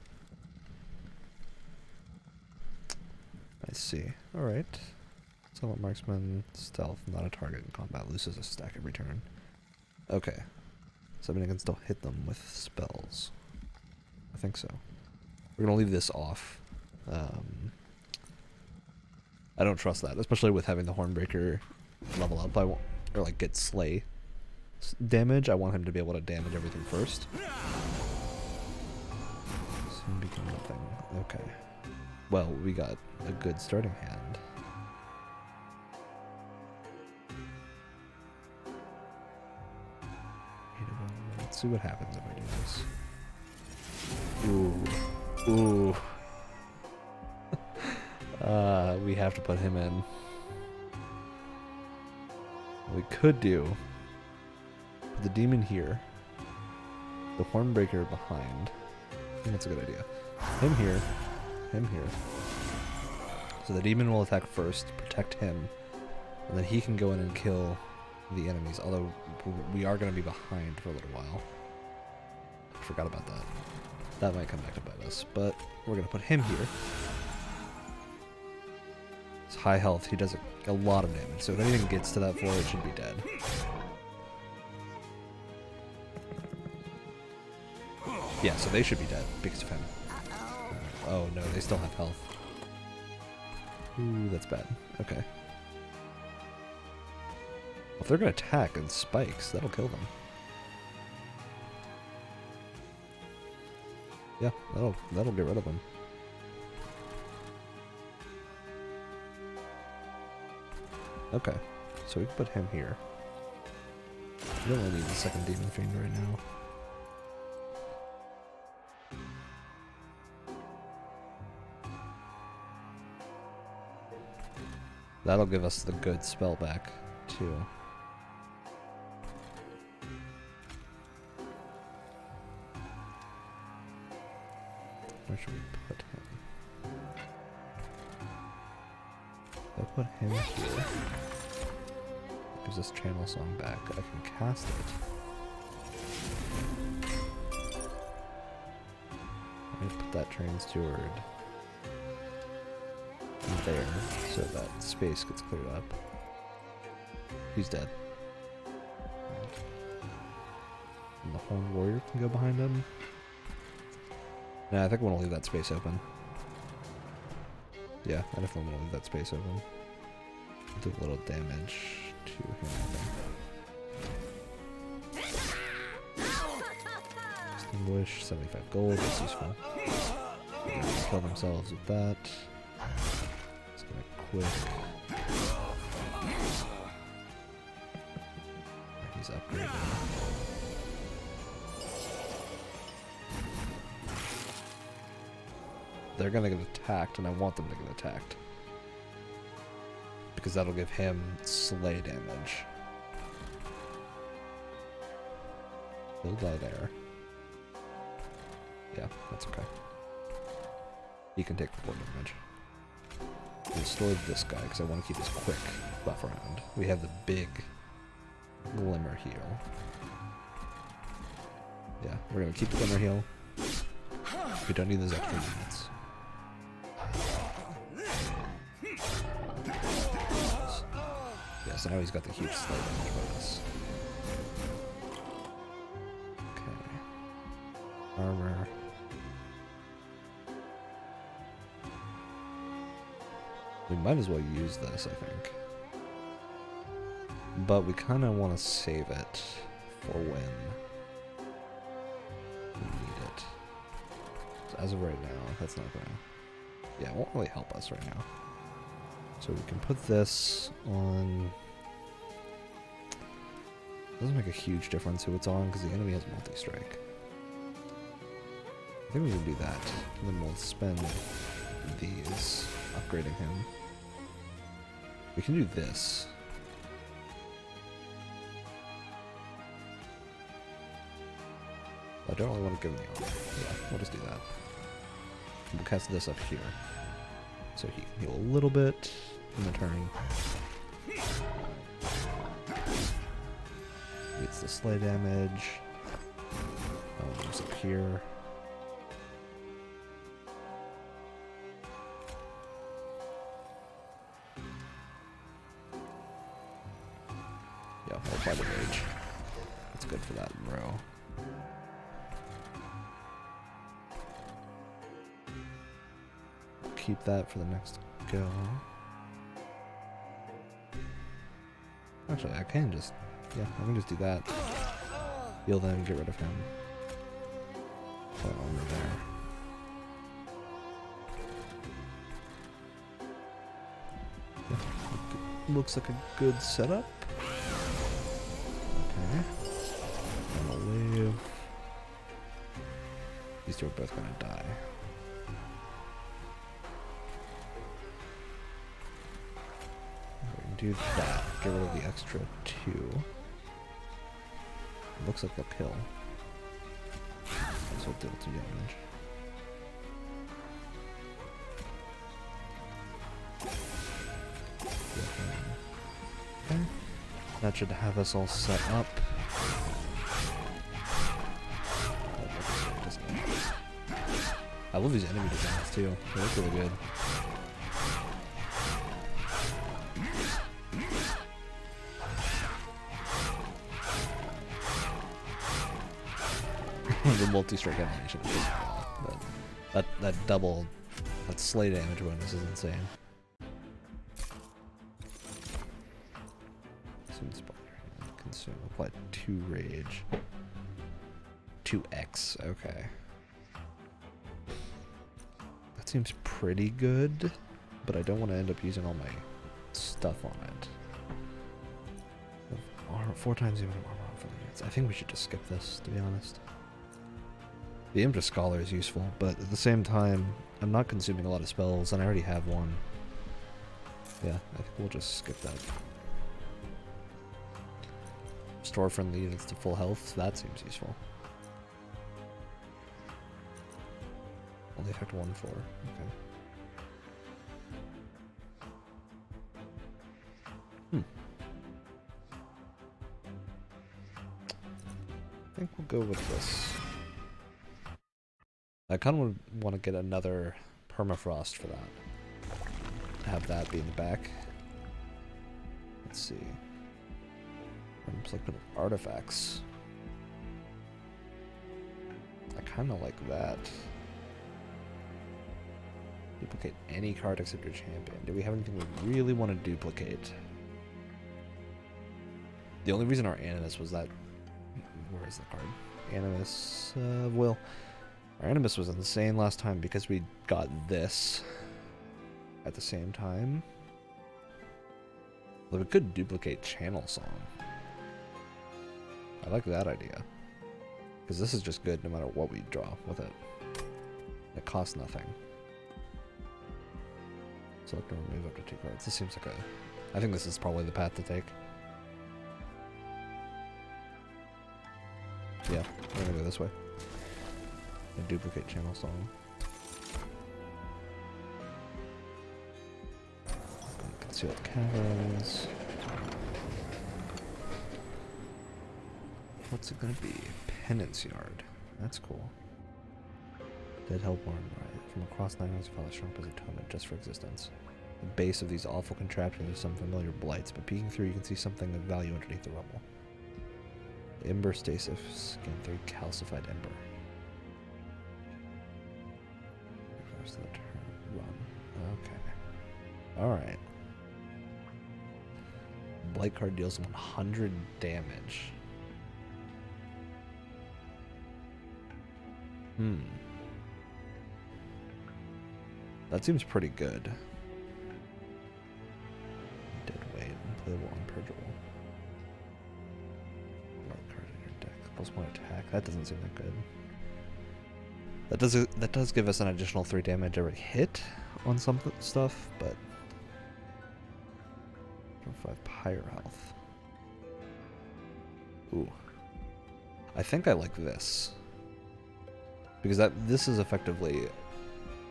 S1: I see. Alright. Silent Marksman, Stealth, not a target in combat, loses a stack every turn. Okay. So I mean I can still hit them with spells. I think so. We're gonna leave this off. I don't trust that, especially with having the Hornbreaker level up. I want, or like get slay damage. I want him to be able to damage everything first. Soon become nothing. Okay. Well, we got a good starting hand. Let's see what happens if I do this. Ooh. Ooh. We have to put him in. What we could do, put the demon here, the Hornbreaker behind. I think that's a good idea. Him here, him here. So the demon will attack first, protect him, and then he can go in and kill the enemies, although we are going to be behind for a little while. I forgot about that. That might come back to bite us, but we're going to put him here. It's high health, he does a lot of damage, so if anything gets to that floor, it should be dead. Yeah, so they should be dead because of him. Oh no, they still have health. Ooh, that's bad. Okay. If they're going to attack and spikes, that'll kill them. Yeah, that'll get rid of them. Okay, so we can put him here. We don't really need the second Demon Fiend right now. That'll give us the good spell back, too. Where should we put him? If I put him here, gives us Channel Song back. I can cast it. Let me put that Train Steward there so that space gets cleared up. He's dead. And the Horned Warrior can go behind him. Nah, I think I want to leave that space open. Yeah, I definitely want to leave that space open. Do a little damage to him, I think. Extinguish, 75 gold, that's useful. They're gonna kill themselves with that. It's gonna quick. He's upgraded. They're gonna get attacked, and I want them to get attacked. Because that'll give him slay damage. He'll die there. Yeah, that's okay. He can take 4 damage. We'll store this guy, because I want to keep this quick buff around. We have the big Glimmer Heal. Yeah, we're gonna keep the Glimmer Heal. We don't need those extra units. Yeah, so now he's got the huge slay damage bonus. Okay. Armor. We might as well use this, I think. But we kind of want to save it for when we need it. So as of right now, that's not gonna... Yeah, it won't really help us right now. So we can put this on... Doesn't make a huge difference who it's on, because the enemy has multi-strike. I think we can do that, and then we'll spend these upgrading him. We can do this. I don't really want to give him the armor. Yeah, we'll just do that. We'll cast this up here. So he can heal a little bit in the turn. Gets the slay damage. Oh, moves up here. Yeah, I'll apply the rage. That's good for that row. Keep that for the next go. Actually, I can just... Yeah, I can just do that. Heal them, get rid of him. Put armor there. Yeah, looks like a good setup. Okay. I'm gonna leave. These two are both gonna die. do that. Get rid of the extra 2. Looks like they'll kill. So deal 2 damage. Okay. That should have us all set up. I love these enemy designs too. They look really good. The multi-strike animation is really cool. That double, that slay damage bonus is insane. Consume, apply 2 rage. 2x, okay. That seems pretty good, but I don't want to end up using all my stuff on it. 4 times even more for the units. I think we should just skip this, to be honest. The Imdra Scholar is useful, but at the same time, I'm not consuming a lot of spells, and I already have one. Yeah, I think we'll just skip that. Restore friendly units to full health, that seems useful. Only affect 1/4, okay. I think we'll go with this. I kind of want to get another permafrost for that. Have that be in the back. Let's see. Inflicted artifacts. I kind of like that. Duplicate any card except your champion. Do we have anything we really want to duplicate? The only reason our Animus was that... Where is the card? Animus... well... Our Animus was insane last time because we got this at the same time. But we could duplicate Channel Song. I like that idea. Because this is just good no matter what we draw with it. It costs nothing. Select and remove up to 2 cards. This seems like a... I think this is probably the path to take. Yeah, we're gonna go this way. And duplicate Channel Song. Concealed Caverns. What's it gonna be? Penance Yard. That's cool. Dead Hellborn, right? From across 9 hours, file a strong as atonement just for existence. The base of these awful contraptions are some familiar blights, but peeking through you can see something of value underneath the rubble. Ember Stasis, scan 3 calcified ember. Reverse the turn, run. Okay. Alright. Blight card deals 100 damage. That seems pretty good. Dead weight, unplayable, unpurgeable. Blight card in your deck. +1 attack. That doesn't seem that good. That does give us an additional 3 damage every hit on some stuff, but 5 pyre health. Ooh. I think I like this. Because this is effectively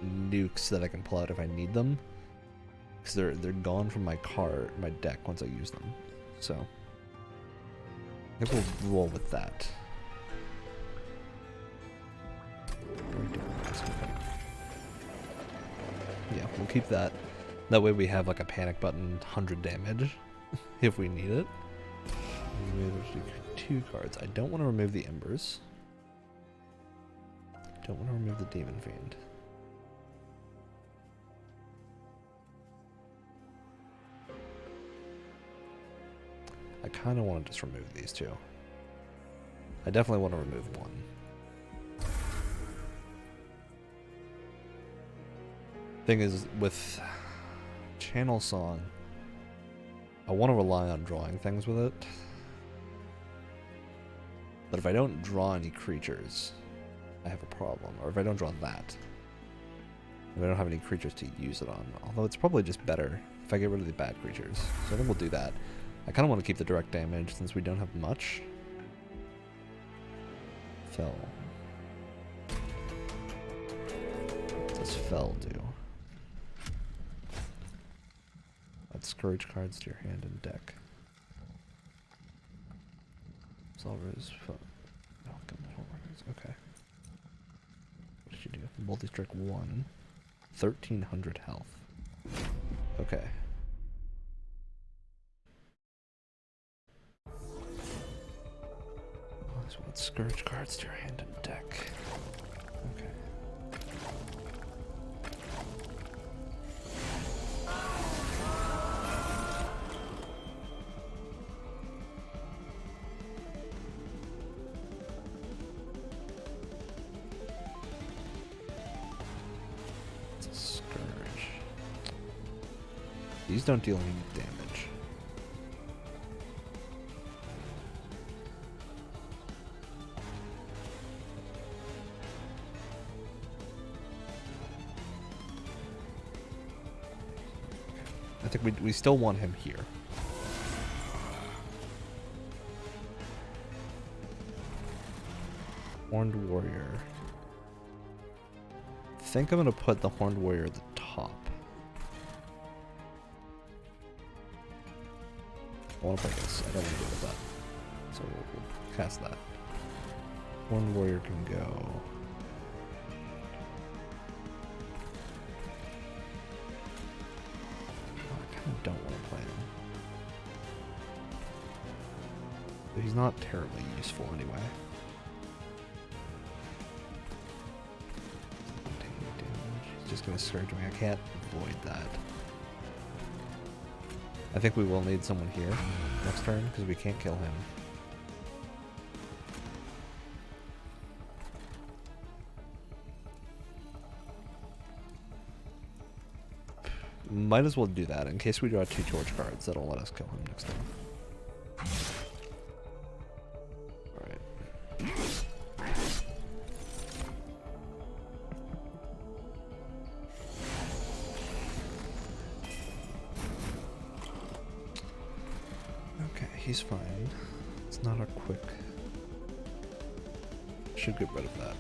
S1: nukes that I can pull out if I need them. Because they're gone from my deck once I use them. So I think we'll roll with that. Yeah, we'll keep that. That way we have like a panic button 100 damage if we need it. Remove 2 cards. I don't want to remove the Embers. Don't want to remove the Demon Fiend. I kind of want to just remove these 2. I definitely want to remove 1. Thing is, with Channel Song, I want to rely on drawing things with it. But if I don't draw any creatures, I have a problem. Or if I don't draw that, if I don't have any creatures to use it on. Although it's probably just better if I get rid of the bad creatures. So I think we'll do that. I kind of want to keep the direct damage since we don't have much. Fell. What does Fell do? Add Scourge cards to your hand and deck. Solvers. Oh, okay. What did you do? Multi-strike 1. 1300 health. Okay. Let's want Scourge cards to your hand and deck. Okay. These don't deal any damage. I think we still want him here. Horned Warrior. I think I'm gonna put the Horned Warrior at the top. I want to play this. I don't want to deal with that. So we'll cast that. One warrior can go. Oh, I kind of don't want to play him. But he's not terribly useful anyway. Taking damage. He's just going to surge me. I can't avoid that. I think we will need someone here next turn because we can't kill him. Might as well do that in case we draw 2 Torch cards. That'll let us kill him next time. Alright. He's fine. It's not a quick. Should get rid of that.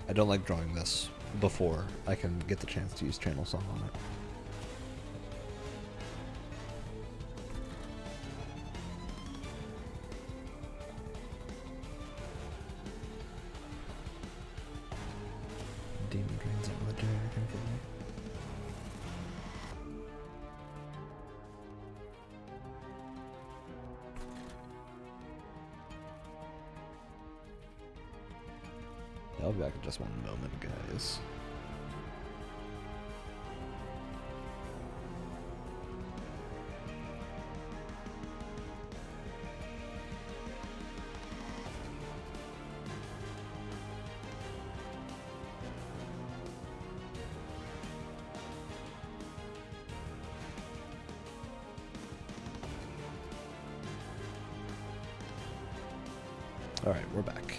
S1: I don't like drawing this before I can get the chance to use Channel Song on it. Demon Drain's not really doing anything for me. I'll be back in just one moment, guys. Alright, we're back.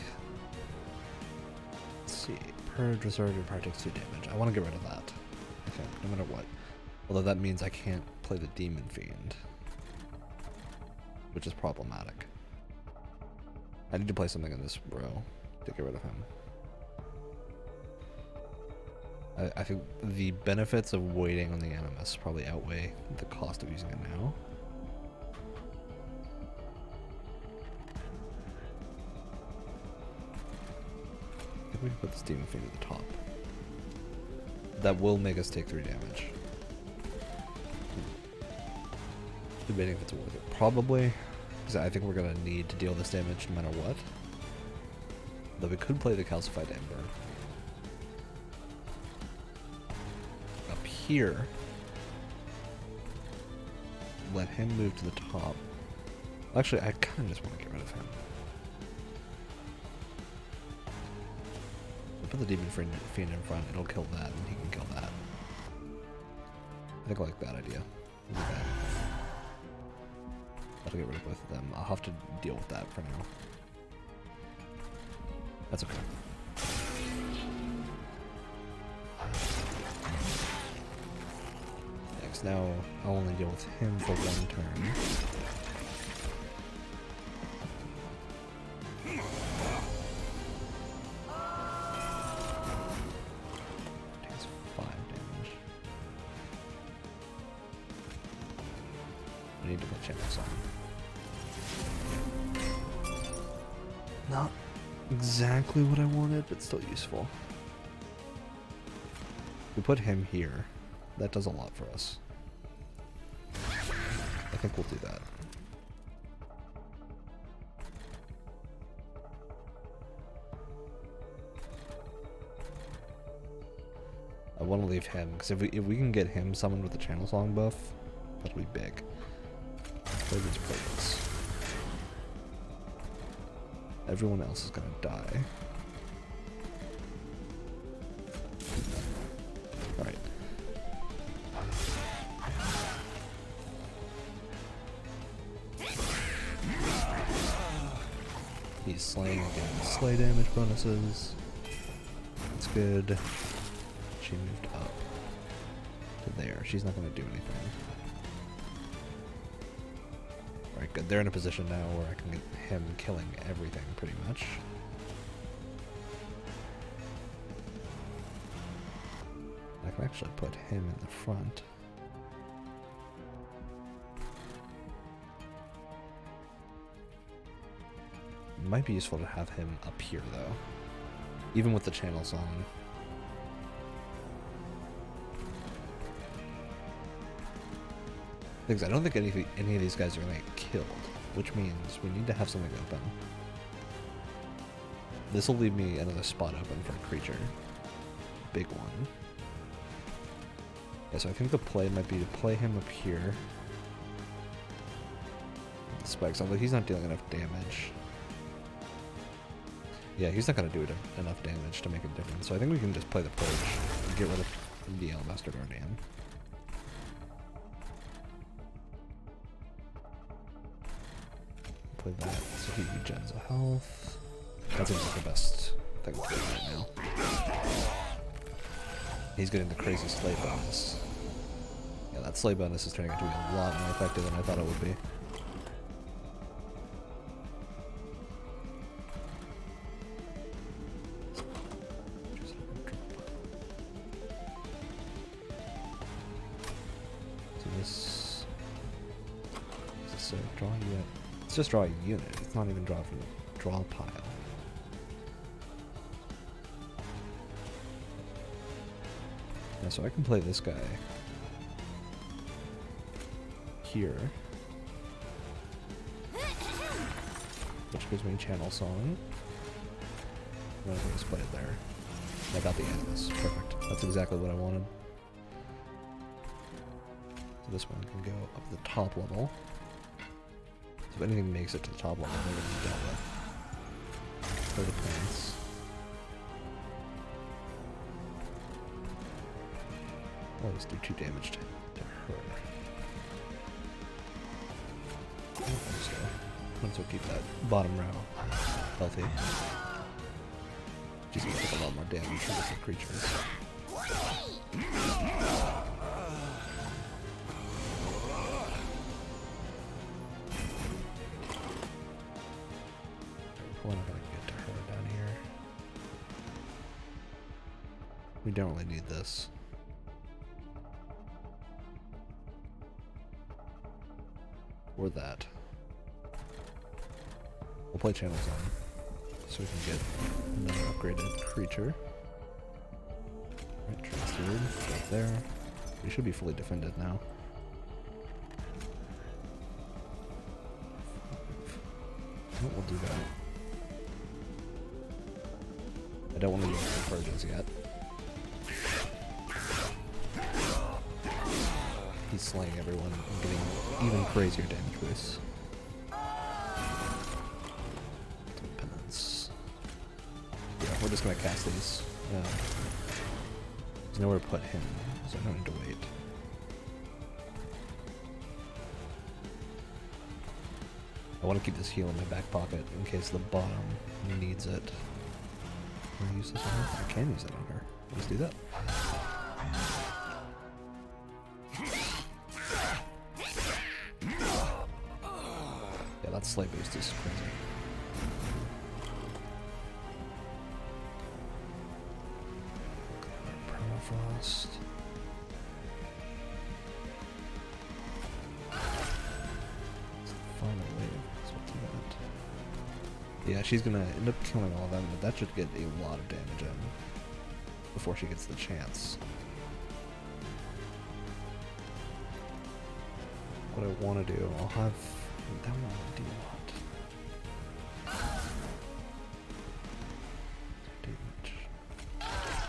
S1: Let's see. Purge, Reserve, your part takes 2 damage. I want to get rid of that, I think, no matter what. Although that means I can't play the Demon Fiend, which is problematic. I need to play something in this row to get rid of him. I think the benefits of waiting on the Animus probably outweigh the cost of using it now. I think we can put this Demon Fiend at the top. That will make us take 3 damage. Debating if it's worth it. Probably, because I think we're going to need to deal this damage no matter what. Though we could play the Calcified Ember. Up here. Let him move to the top. Actually, I kind of just want to get rid of him. Put the Demon Fiend in front, it'll kill that, and he can kill that. I think I like that idea. Do that. I'll get rid of both of them. I'll have to deal with that for now. That's okay. Next, now I'll only deal with him for one turn. Takes 5 damage. I need to put channels on. Not exactly what I wanted, but still useful. We put him here. That does a lot for us. I think we'll do that. I want to leave him, because if we can get him summoned with the Channel Song buff, that'll be big. Play this. Everyone else is gonna die. Alright. He's slaying again. Slay damage bonuses. That's good. She moved up to there. She's not gonna do anything. Alright, good. They're in a position now where I can get him killing everything, pretty much. I can actually put him in the front. It might be useful to have him up here, though. Even with the channel song. Because I don't think any of these guys are going to get killed, which means we need to have something open. This will leave me another spot open for a creature. Big one. Yeah, so I think the play might be to play him up here. Spikes, although he's not dealing enough damage. Yeah, he's not going to do enough damage to make a difference, so I think we can just play the Purge and get rid of the Alabaster Guardian. Play that so he regens a health. That seems like the best thing to do right now. He's getting the crazy slay bonus. Yeah, that slay bonus is turning out to be a lot more effective than I thought it would be. So this is this a draw unit? It's just draw a unit. It's not even draw from the draw pile. Yeah, so I can play this guy here, which gives me Channel Song. And I can just play it there. I got the Animus. Perfect. That's exactly what I wanted. So this one can go up the top level. So if anything makes it to the top level, they're going to be dealt with. Play the plants. I'll just do 2 damage to her. Once we'll keep that bottom row healthy. She's gonna take a lot more damage from different creatures. We're not gonna get to her down here. We don't really need this. Or that. We'll play Channel Song so we can get another upgraded creature. Right, transferred right there. We should be fully defended now. We'll do that. I don't want to use the Purges yet. He's slaying everyone and getting even crazier damage boosts. Penance. Yeah, we're just gonna cast these. There's nowhere to put him, so I don't need to wait. I want to keep this heal in my back pocket in case the bottom needs it. Can I use this on her? I can use it on her. Let's do that. Yeah, that slay boost is crazy. Permafrost. Final wave. That's what's in that. Yeah, she's gonna end up killing all of them, but that should get a lot of damage in before she gets the chance. What I want to do, I'll have that one do what? Damage.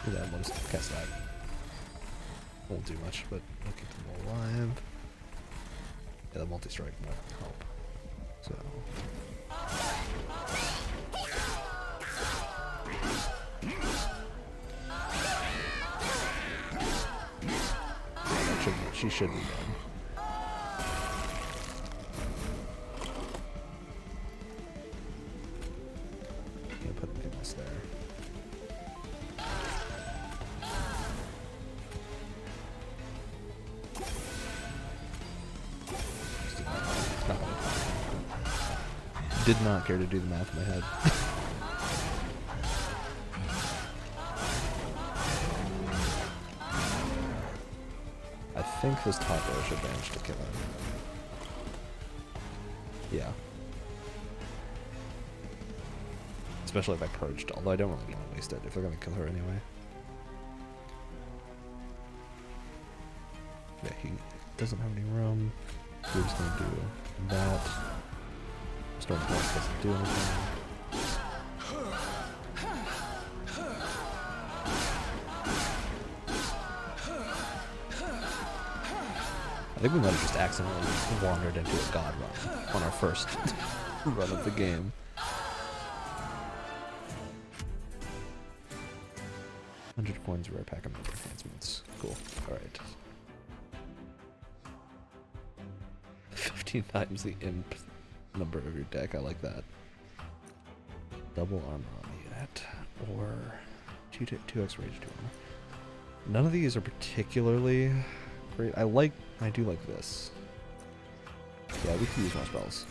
S1: Do that, we'll just cast that. Won't do much, but we'll keep them alive. Yeah, the multi-strike will help. So. Yeah, she should be done. Can't put goodness there. Did not care to do the math in my head. I think this top row should manage to kill him. Yeah. Especially if I purged, although I don't really want to waste it if they're going to kill her anyway. Yeah, he doesn't have any room. We're just going to do that. Storm Pulse doesn't do anything. I think we might have just accidentally wandered into a god run on our first run of the game. $100 coins, rare pack of member enhancements. Cool. Alright. 15 times the imp number of your deck. I like that. Double armor on the unit. Or 2x rage 2 armor. None of these are particularly great. I do like this. Yeah, we can use more spells.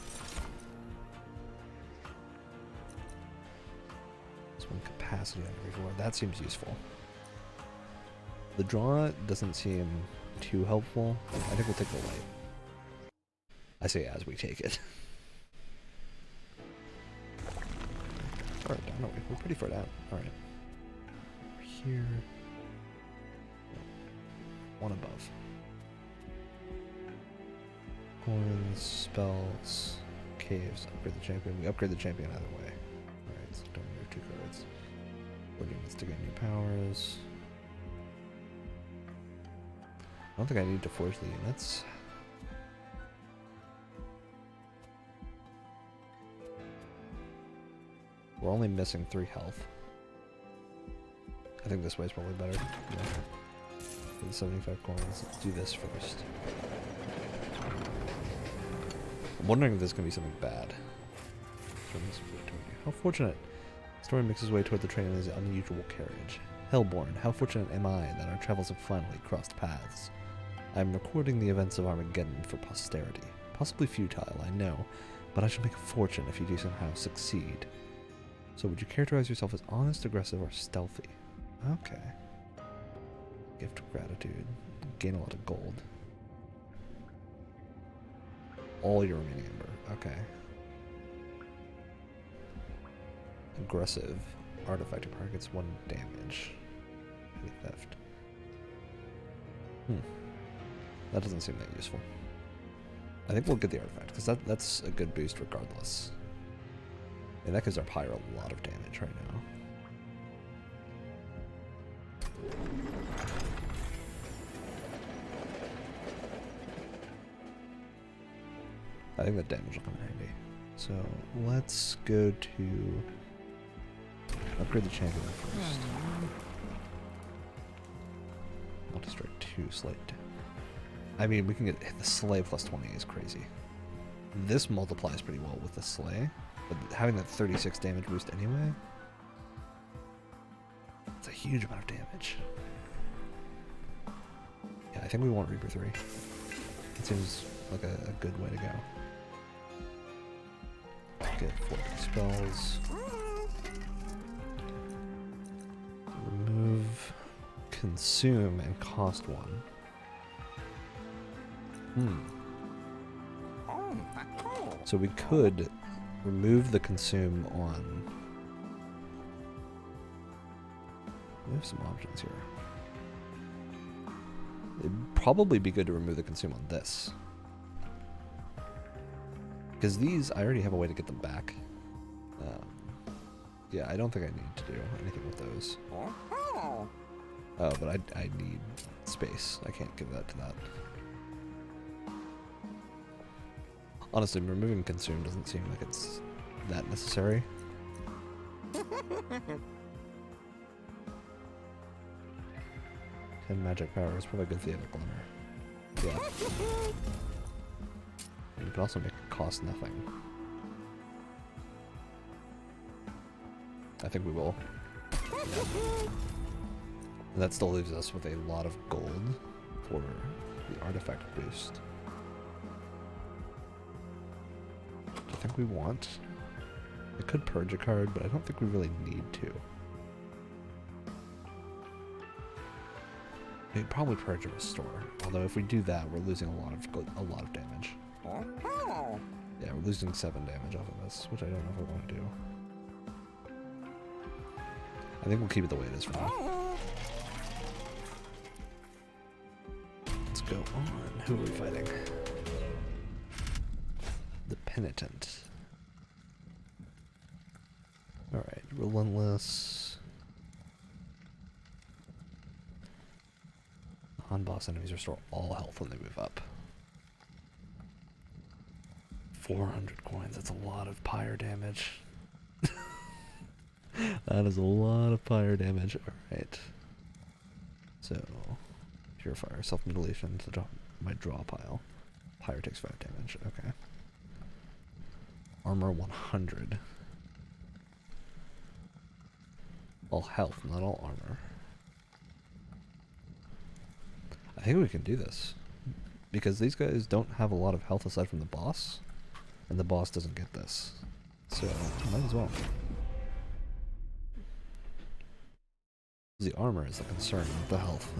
S1: This one capacity on every floor. That seems useful. The draw doesn't seem too helpful. I think we'll take the light. I say as we take it. Far down, are we? We're pretty far down. Alright. Here. One above. Coins, spells, caves, upgrade the champion. We upgrade the champion either way. Alright, so don't move 2 cards. 4 units to get new powers. I don't think I need to forge the units. We're only missing 3 health. I think this way's probably better. Yeah. For the 75 coins, let's do this first. I'm wondering if this is going to be something bad. How fortunate. Story makes his way toward the train in his unusual carriage. Hellborn, how fortunate am I that our travels have finally crossed paths. I am recording the events of Armageddon for posterity. Possibly futile, I know, but I shall make a fortune if you do somehow succeed. So would you characterize yourself as honest, aggressive, or stealthy? Okay. Gift of gratitude. Gain a lot of gold. All your remaining ember. Okay. Aggressive. Artifact targets 1 damage. Petty theft. That doesn't seem that useful. I think we'll get the artifact, because that's a good boost regardless. And that gives our pyro a lot of damage right now. I think that damage will come in handy. So let's go to upgrade the champion first. Multi-strike 2 slate. I mean, we can get the slay plus 20 is crazy. This multiplies pretty well with the slay, but having that 36 damage boost anyway. huge amount of damage. Yeah, I think we want Reaper 3. It seems like a good way to go. Get 40 spells. Remove, consume, and cost 1. So we could remove the consume on... We have some options here. It'd probably be good to remove the consume on this. Because these, I already have a way to get them back. Yeah, I don't think I need to do anything with those. Oh, but I need space. I can't give that to that. Honestly, removing consume doesn't seem like it's that necessary. 10 magic power is probably good for the other glimmer. Yeah. And you can also make it cost nothing. I think we will. Yeah. And that still leaves us with a lot of gold for the artifact boost. I think we want. I could purge a card, but I don't think we really need to. We'd probably purge a restore. Although if we do that, we're losing a lot of damage. Yeah, we're losing 7 damage off of this, which I don't know if I want to do. I think we'll keep it the way it is for now. Let's go on. Who are we fighting? The Penitent. Alright, Relentless. Non-boss enemies restore all health when they move up. 400 coins, that's a lot of pyre damage. That is a lot of pyre damage. Alright. So, Purifier, self-mutilation to my draw pile. Pyre takes 5 damage, okay. Armor 100. All health, not all armor. I think we can do this. Because these guys don't have a lot of health aside from the boss. And the boss doesn't get this. So, might as well. The armor is the concern, not the health.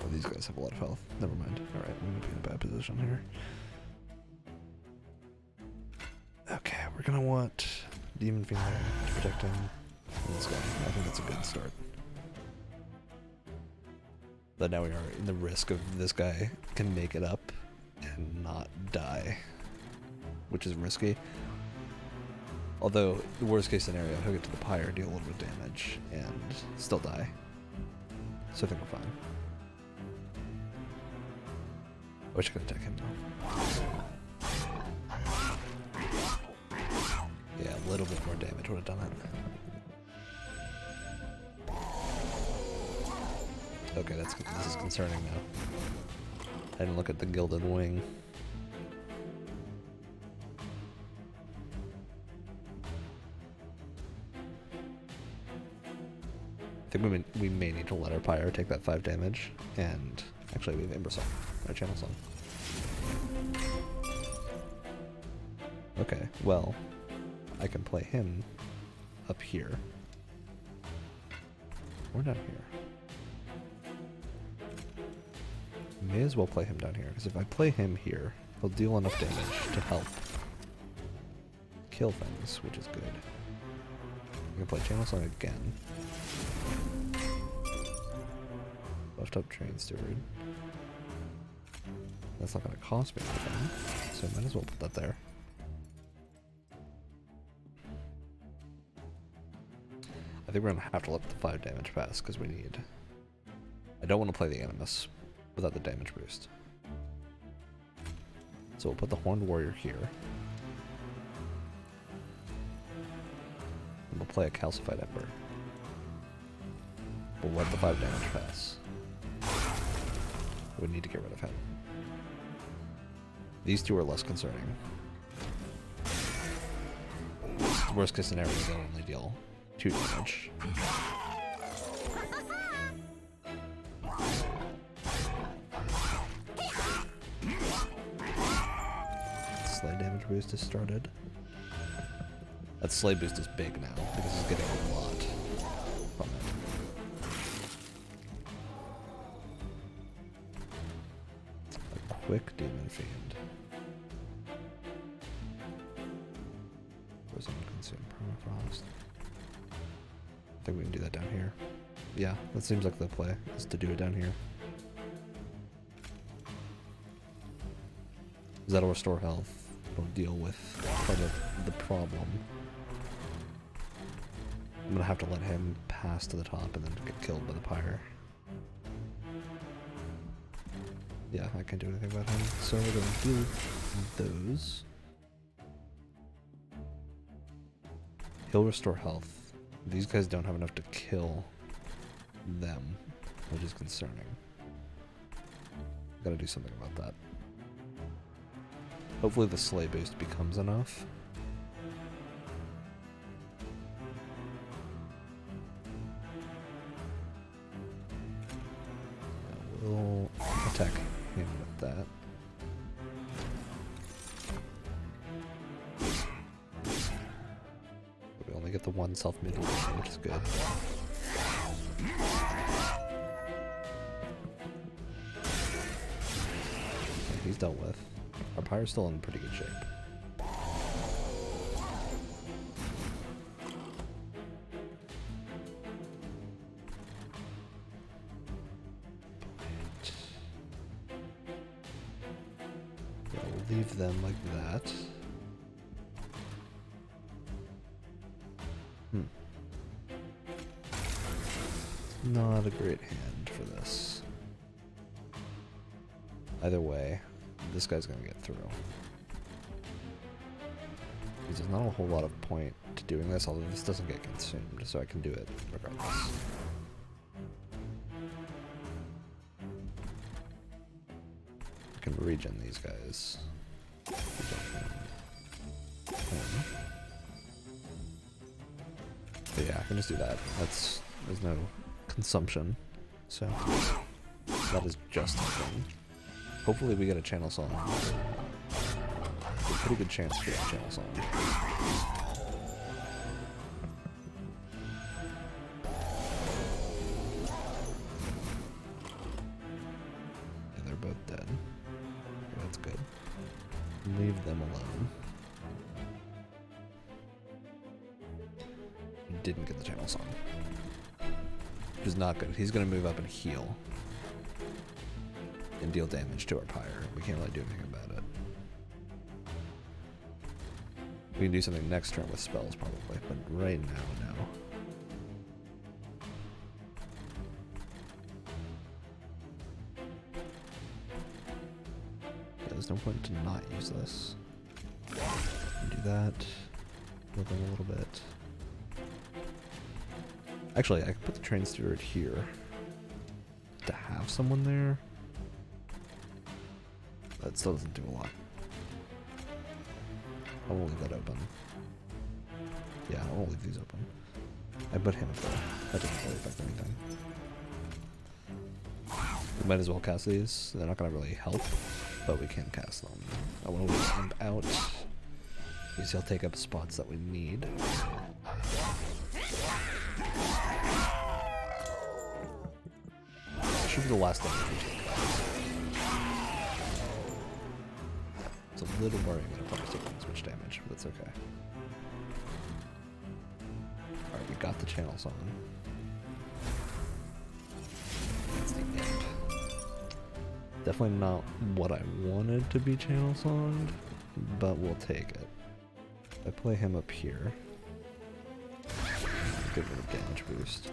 S1: Oh, these guys have a lot of health. Never mind. Alright, I'm gonna be in a bad position here. Okay, we're gonna want Demon Fiend there to protect him. And this guy. I think that's a good start. But now we are in the risk of this guy can make it up and not die, which is risky. Although, the worst case scenario, he'll get to the pyre, deal a little bit of damage, and still die. So I think we're fine. I wish I could attack him though. Yeah, a little bit more damage would have done it. Okay, this is concerning now. I didn't look at the Gilded Wing. I think we may need to let our pyre take that 5 damage, and actually we have Ember Song, our Channel Song. Okay, well, I can play him up here. Or down here. May as well play him down here, because if I play him here, he'll deal enough damage to help kill things, which is good. I can play Channel Song again. Buffed up Train Steward. That's not going to cost me anything, so I might as well put that there. I think we're going to have to let the 5 damage pass, because we need... I don't want to play the Animus without the damage boost. So we'll put the Horned Warrior here. And we'll play a Calcified Emperor. We'll let the 5 damage pass. We need to get rid of him. These two are less concerning. worst case scenario, they'll only deal 2 damage. Slay damage boost is started. That slay boost is big now because he's getting a lot from it. A quick demon fiend. Frozen consume permafrost. I think we can do that down here. Yeah, that seems like the play, is to do it down here. That'll restore health. It'll deal with part of the problem. I'm gonna have to let him pass to the top and then get killed by the pyre. Yeah, I can't do anything about him, so we're gonna do those. He'll restore health. These guys don't have enough to kill them, which is concerning. Gotta do something about that. Hopefully the slay boost becomes enough. We'll attack him with that. We only get the one self-mutilation, which is good. Okay, he's dealt with. Our pyre's still in pretty good shape. Yeah, we'll leave them like that. Not a great hand for this. Either way, this guy's gonna get through. Because there's not a whole lot of point to doing this, although this doesn't get consumed, so I can do it regardless. I can regen these guys. But yeah, I can just do that. There's no consumption, so that is just fine. Hopefully we get a channel song. There's a pretty good chance to get a channel song. Yeah, they're both dead. Okay, that's good. Leave them alone. Didn't get the channel song. Which is not good. He's gonna move up and heal. And deal damage to our pyre. We can't really do anything about it. We can do something next turn with spells probably, but right now, no. Yeah, there's no point to not use this. Do that. Heal them a little bit. Actually, I could put the train steward here to have someone there. That still doesn't do a lot. I won't leave that open. Yeah, I won't leave these open. I put him there. That doesn't really affect anything. We might as well cast these. They're not going to really help, but we can cast them. I want to leave him out because he'll take up spots that we need. Should be the last thing we take. It's a little worrying that I'm probably taking switch damage, but that's okay. Alright, we got the channel song. That's the end. Definitely not what I wanted to be channel songed, but we'll take it. I play him up here. Get rid of damage boost.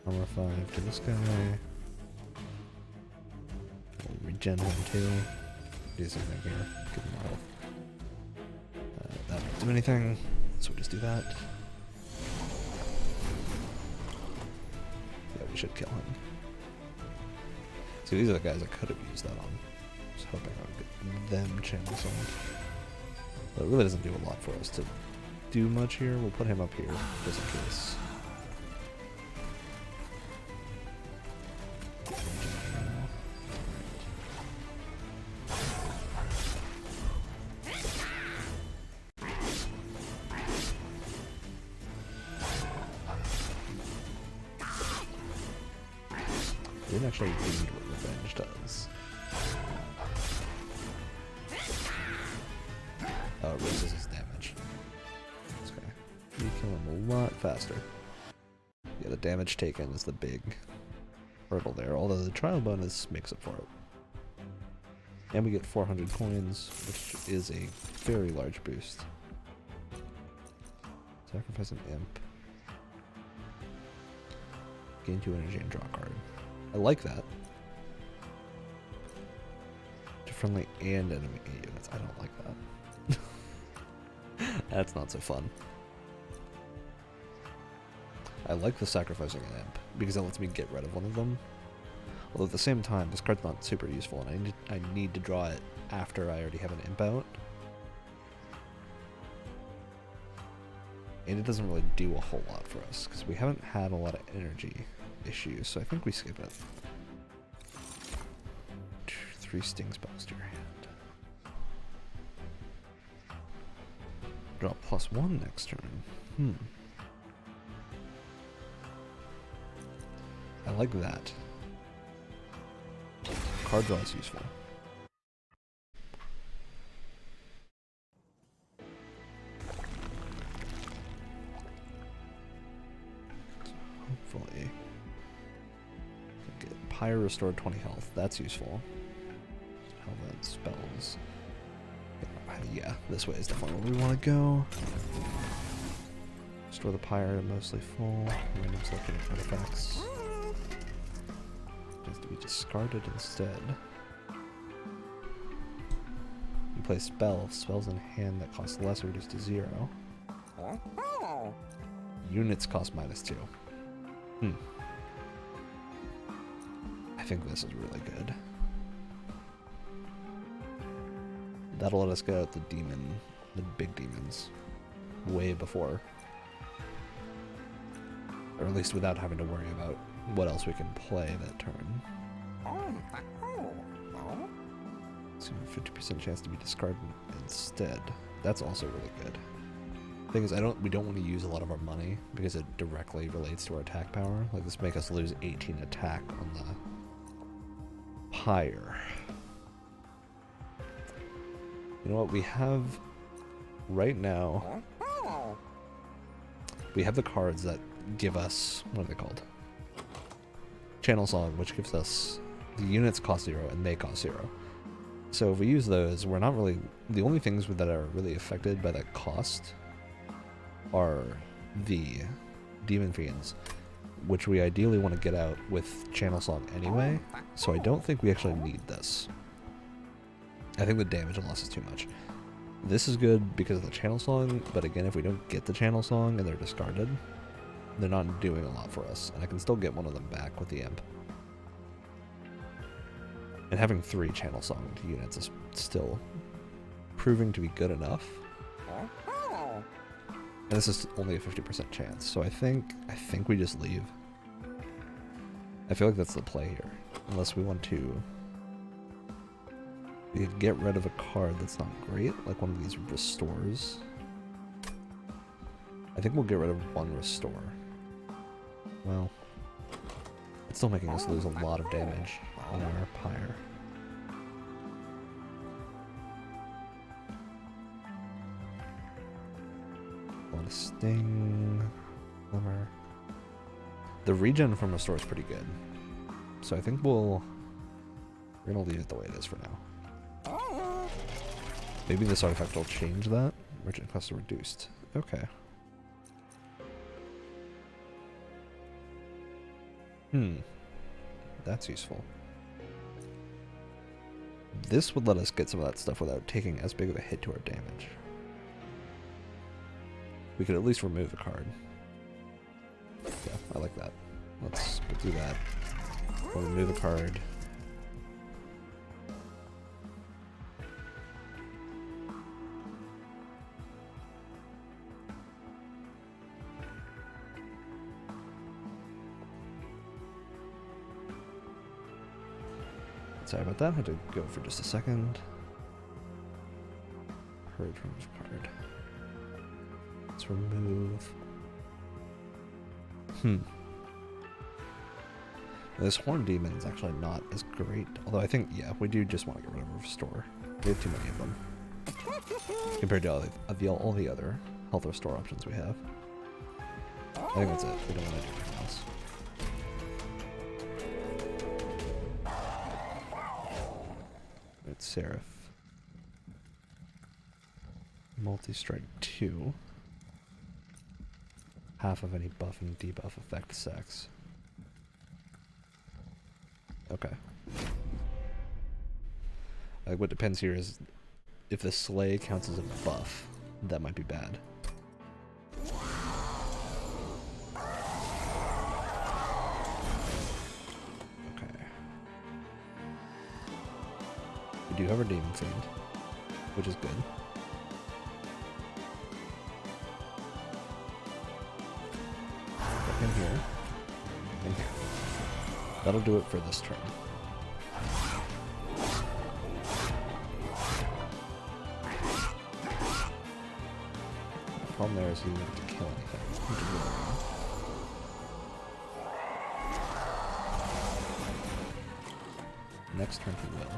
S1: Armor 5 to this guy. We'll regen him too. Do something here. Give him more health. That won't do anything, so we just do that. Yeah, we should kill him. See, these are the guys I could have used that on. Just hoping I would get them channel zoned. But it really doesn't do a lot for us to do much here. We'll put him up here, just in case. Didn't actually read what revenge does. Oh, it raises his damage. Okay. You kill him a lot faster. Yeah, the damage taken is the big hurdle there, although the trial bonus makes up for it. And we get 400 coins, which is a very large boost. Sacrifice an imp. Gain 2 energy and draw a card. I like that. To friendly and enemy units. I don't like that. That's not so fun. I like the sacrificing an imp, because it lets me get rid of one of them. Although at the same time, this card's not super useful, and I need to draw it after I already have an imp out. And it doesn't really do a whole lot for us, because we haven't had a lot of energy issues, so I think we skip it. 3 sting spells to your hand. Draw +1 next turn. I like that. Card draw is useful. Hopefully. Get Pyre restored 20 health. That's useful. Helmet spells. Yeah, this way is definitely where we want to go. Restore the Pyre mostly full. Random selected artifacts. It has to be discarded instead. You play spells in hand that cost less or reduced to 0. Units cost -2. I think this is really good. That'll let us get out the big demons, way before. Or at least without having to worry about what else we can play that turn. So 50% chance to be discarded instead. That's also really good. Thing is, we don't want to use a lot of our money because it directly relates to our attack power. Like, this make us lose 18 attack on the Pyre. You know what we have right now? We have the cards that give us, what are they called? Channel Song, which gives us the units cost 0 and they cost 0. So if we use those, we're not really, the only things that are really affected by that cost are the Demon Fiends, which we ideally want to get out with Channel Song anyway, so I don't think we actually need this. I think the damage and loss is too much. This is good because of the Channel Song, but again, if we don't get the Channel Song and they're discarded, they're not doing a lot for us, and I can still get one of them back with the Imp. And having 3 Channel Song units is still proving to be good enough. And this is only a 50% chance, so I think we just leave. I feel like that's the play here, unless we want to. We could get rid of a card that's not great, like one of these restores. I think we'll get rid of 1 restore. Well, it's still making us lose a lot of damage on our Pyre. A lot of sting, glimmer. The regen from restore is pretty good, so I think we're gonna leave it the way it is for now. Maybe this artifact will change that. Merchant cost are reduced. Okay. That's useful. This would let us get some of that stuff without taking as big of a hit to our damage. We could at least remove a card. Yeah, I like that. Let's do that. We'll remove a card. Sorry about that, I had to go for just a second. Purge from this card. Let's remove. This Horn Demon is actually not as great, although I think, yeah, we do just want to get rid of Restore. We have too many of them compared to all the other health restore options we have. I think that's it. We don't want to do anything else. It's Seraph. Multi-strike 2. Half of any buff and debuff effect sex. Okay. Like what depends here is if the slay counts as a buff, that might be bad. Okay. We do have our Demon Fiend, which is good. In here. In here. That'll do it for this turn. The problem there is he didn't have to kill anything. He did really well. Next turn he will.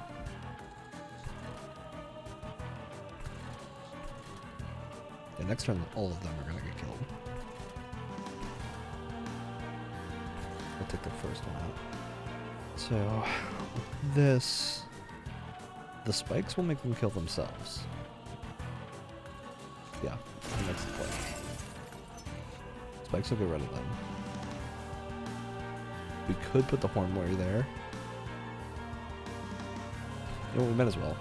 S1: Yeah, next turn all of them are gonna get killed. I'll take the first one out. So, this... The spikes will make them kill themselves. Yeah, that makes the play. Spikes will get rid of them. We could put the Horn Warrior there. You know, we might as well.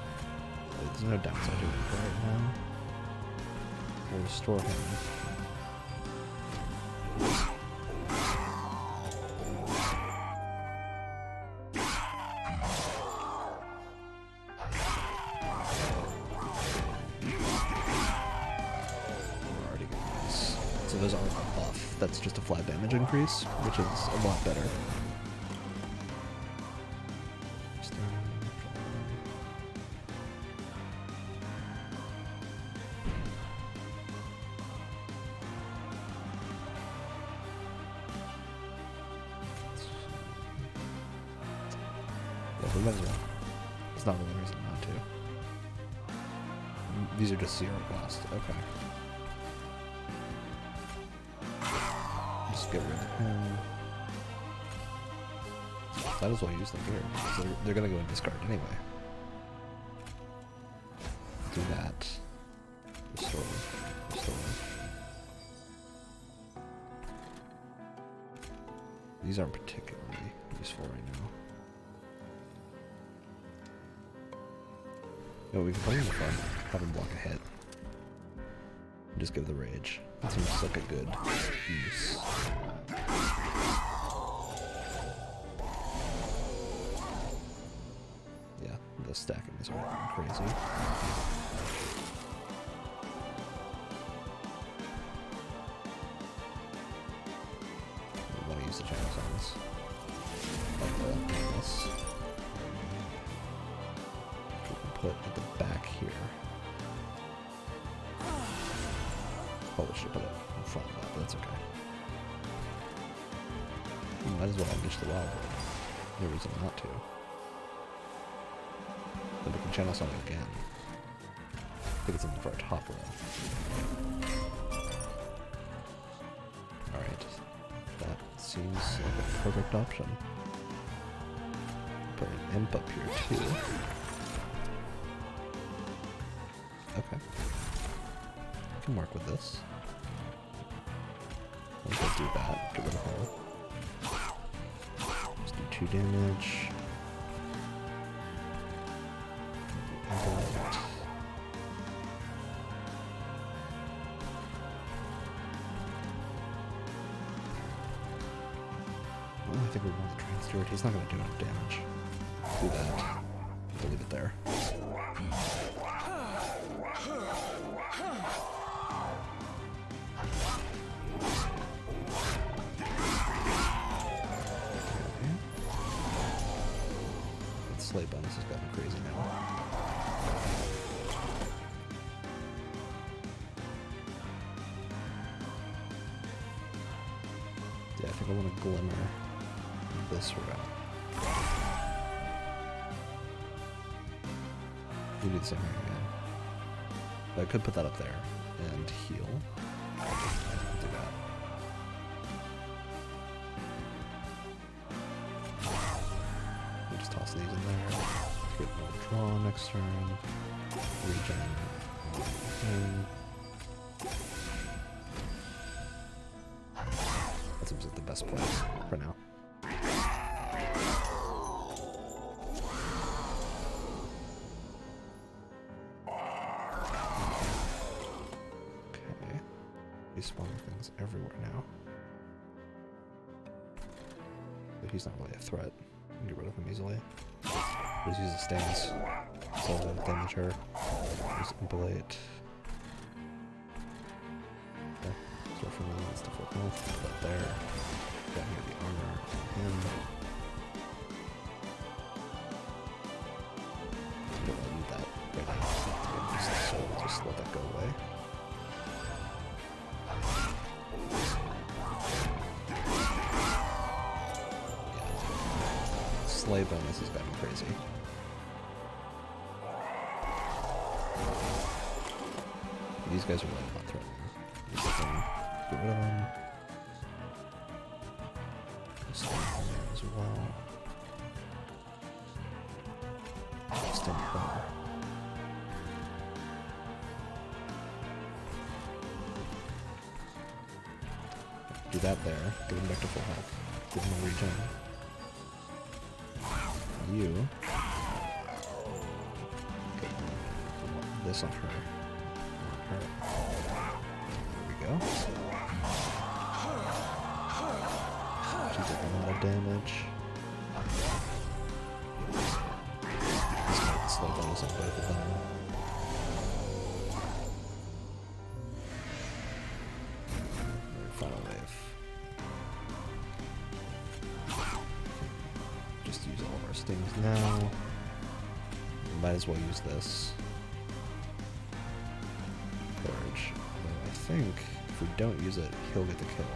S1: There's no downside to it right now. We'll restore him. So those aren't a buff, that's just a flat damage increase, which is a lot better. Yeah, we might as well. It's not really a reason not to. These are just 0 cost, okay. Get rid of him. Might as well use them here, because they're gonna go and discard anyway. Do that. Restore. Restore. These aren't particularly useful right now. No, we can put him in the front, have him block a hit. And just give the rage. That seems like a good use. Yeah, the stacking is working crazy. We want to use the channel signs. Like this. Which we can put at the back here. Probably should put it in front of that, but that's okay. We might as well unleash the wild bird. No reason not to. Then we can channel something again. I think it's something for our top row. Alright. That seems like a perfect option. Put an imp up here too. Okay. Can work with this. Let's go do that. Get rid of her. Just do 2 damage. Well, I think we want the Train Steward. He's not going to do enough damage. Do that. We'll leave it there. Slay bonus has gotten crazy now. Yeah, I think I want to glimmer this route. You do the same here again. But I could put that up there and heal. I'll do that. We'll just toss these in there. Get more draw next turn. Regen. That seems like the best play for now. Okay. He's spawning things everywhere now. But he's not really a threat. I can get rid of him easily. Just use the stance. So that damage her. Use Impelate. Okay. So for me, it's the full health. Put that there. Got here the armor on him. I don't really need that right now. Just let that go away. Slay bonus has gotten crazy. These guys are really not threatening. Just get rid of them. Slay on there as well. Extend her. Do that there. Give him back to full health. Give him a regen. You get this on her. There we go. She's taking a lot of damage. He's got the slow bonus on both of them. Final wave. Just use all of our stings now. Might as well use this. Courage. Although I think if we don't use it, he'll get the kill.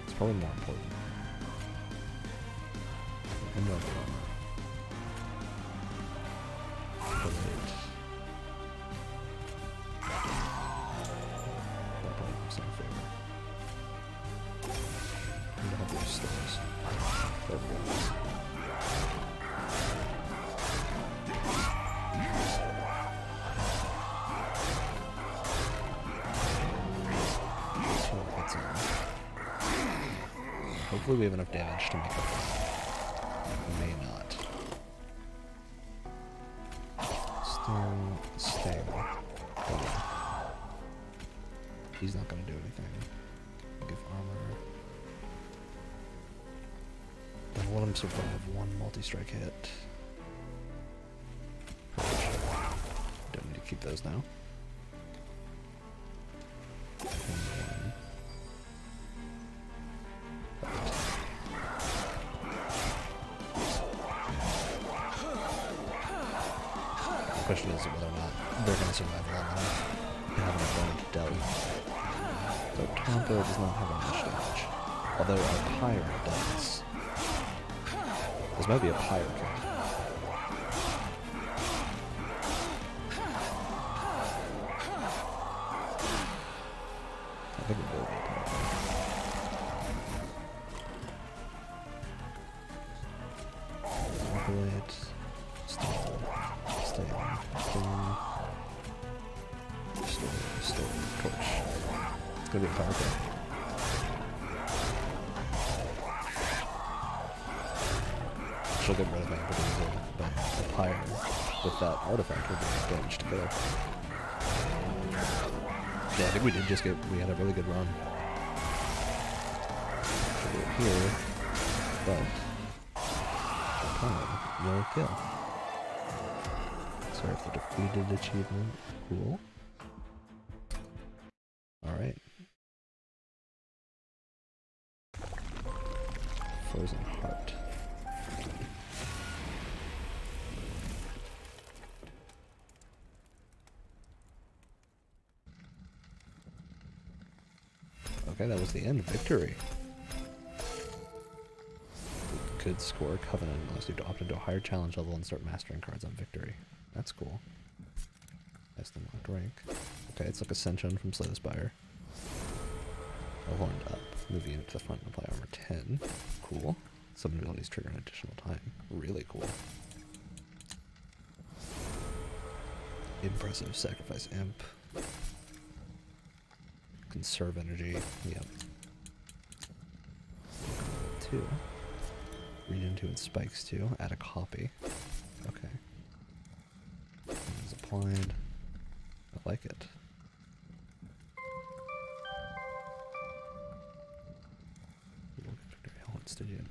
S1: It's probably more important. And no armor. Impelate. That probably works in our favor. I'm gonna have those stairs. There we go. Hopefully we have enough damage to make up. We may not. Stay. He's not gonna do anything. Give armor. Then let him survive one multi-strike hit. Don't need to keep those now. The question is whether or not they're going to survive long enough to have enough damage dealt. So Tompo does not have much damage. Although our Pyre does. This might be a Pyre kill. I think it will be a Pyre kill. Manipulate. Stay torch. It's gonna be a power play. She'll get rid of that, but the Pyre with that artifact will do damage to kill. Yeah, I think we had a really good run. Should do it here, but no kill. Sorry for defeated achievement. Cool. Alright. Frozen Heart. Okay, that was the end. Victory. Good score. Covenant allows you to opt into a higher challenge level and start mastering cards on victory. That's cool. Nice than locked rank. Okay, it's like Ascension from Slay the Spire. Horned up. Move the unit to the front and apply armor 10. Cool. Some abilities trigger an additional time. Really cool. Impressive. Sacrifice Imp. Conserve energy. Yep. 2. Region 2 and spikes 2. Add a copy. Okay. Is applied. I like it.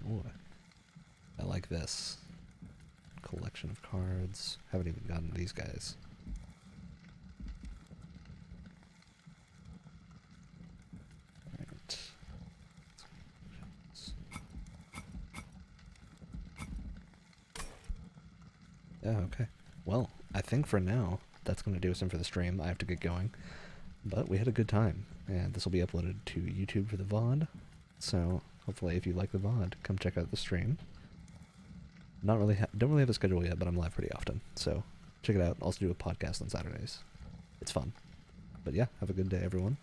S1: Ooh, I like this. Collection of cards. Haven't even gotten these guys. Alright. Yeah, okay. Well, I think for now, that's going to do us in for the stream. I have to get going. But we had a good time, and this will be uploaded to YouTube for the VOD. So, hopefully if you like the VOD, come check out the stream. Don't really have a schedule yet, but I'm live pretty often. So, check it out. Also do a podcast on Saturdays. It's fun. But yeah, have a good day, everyone.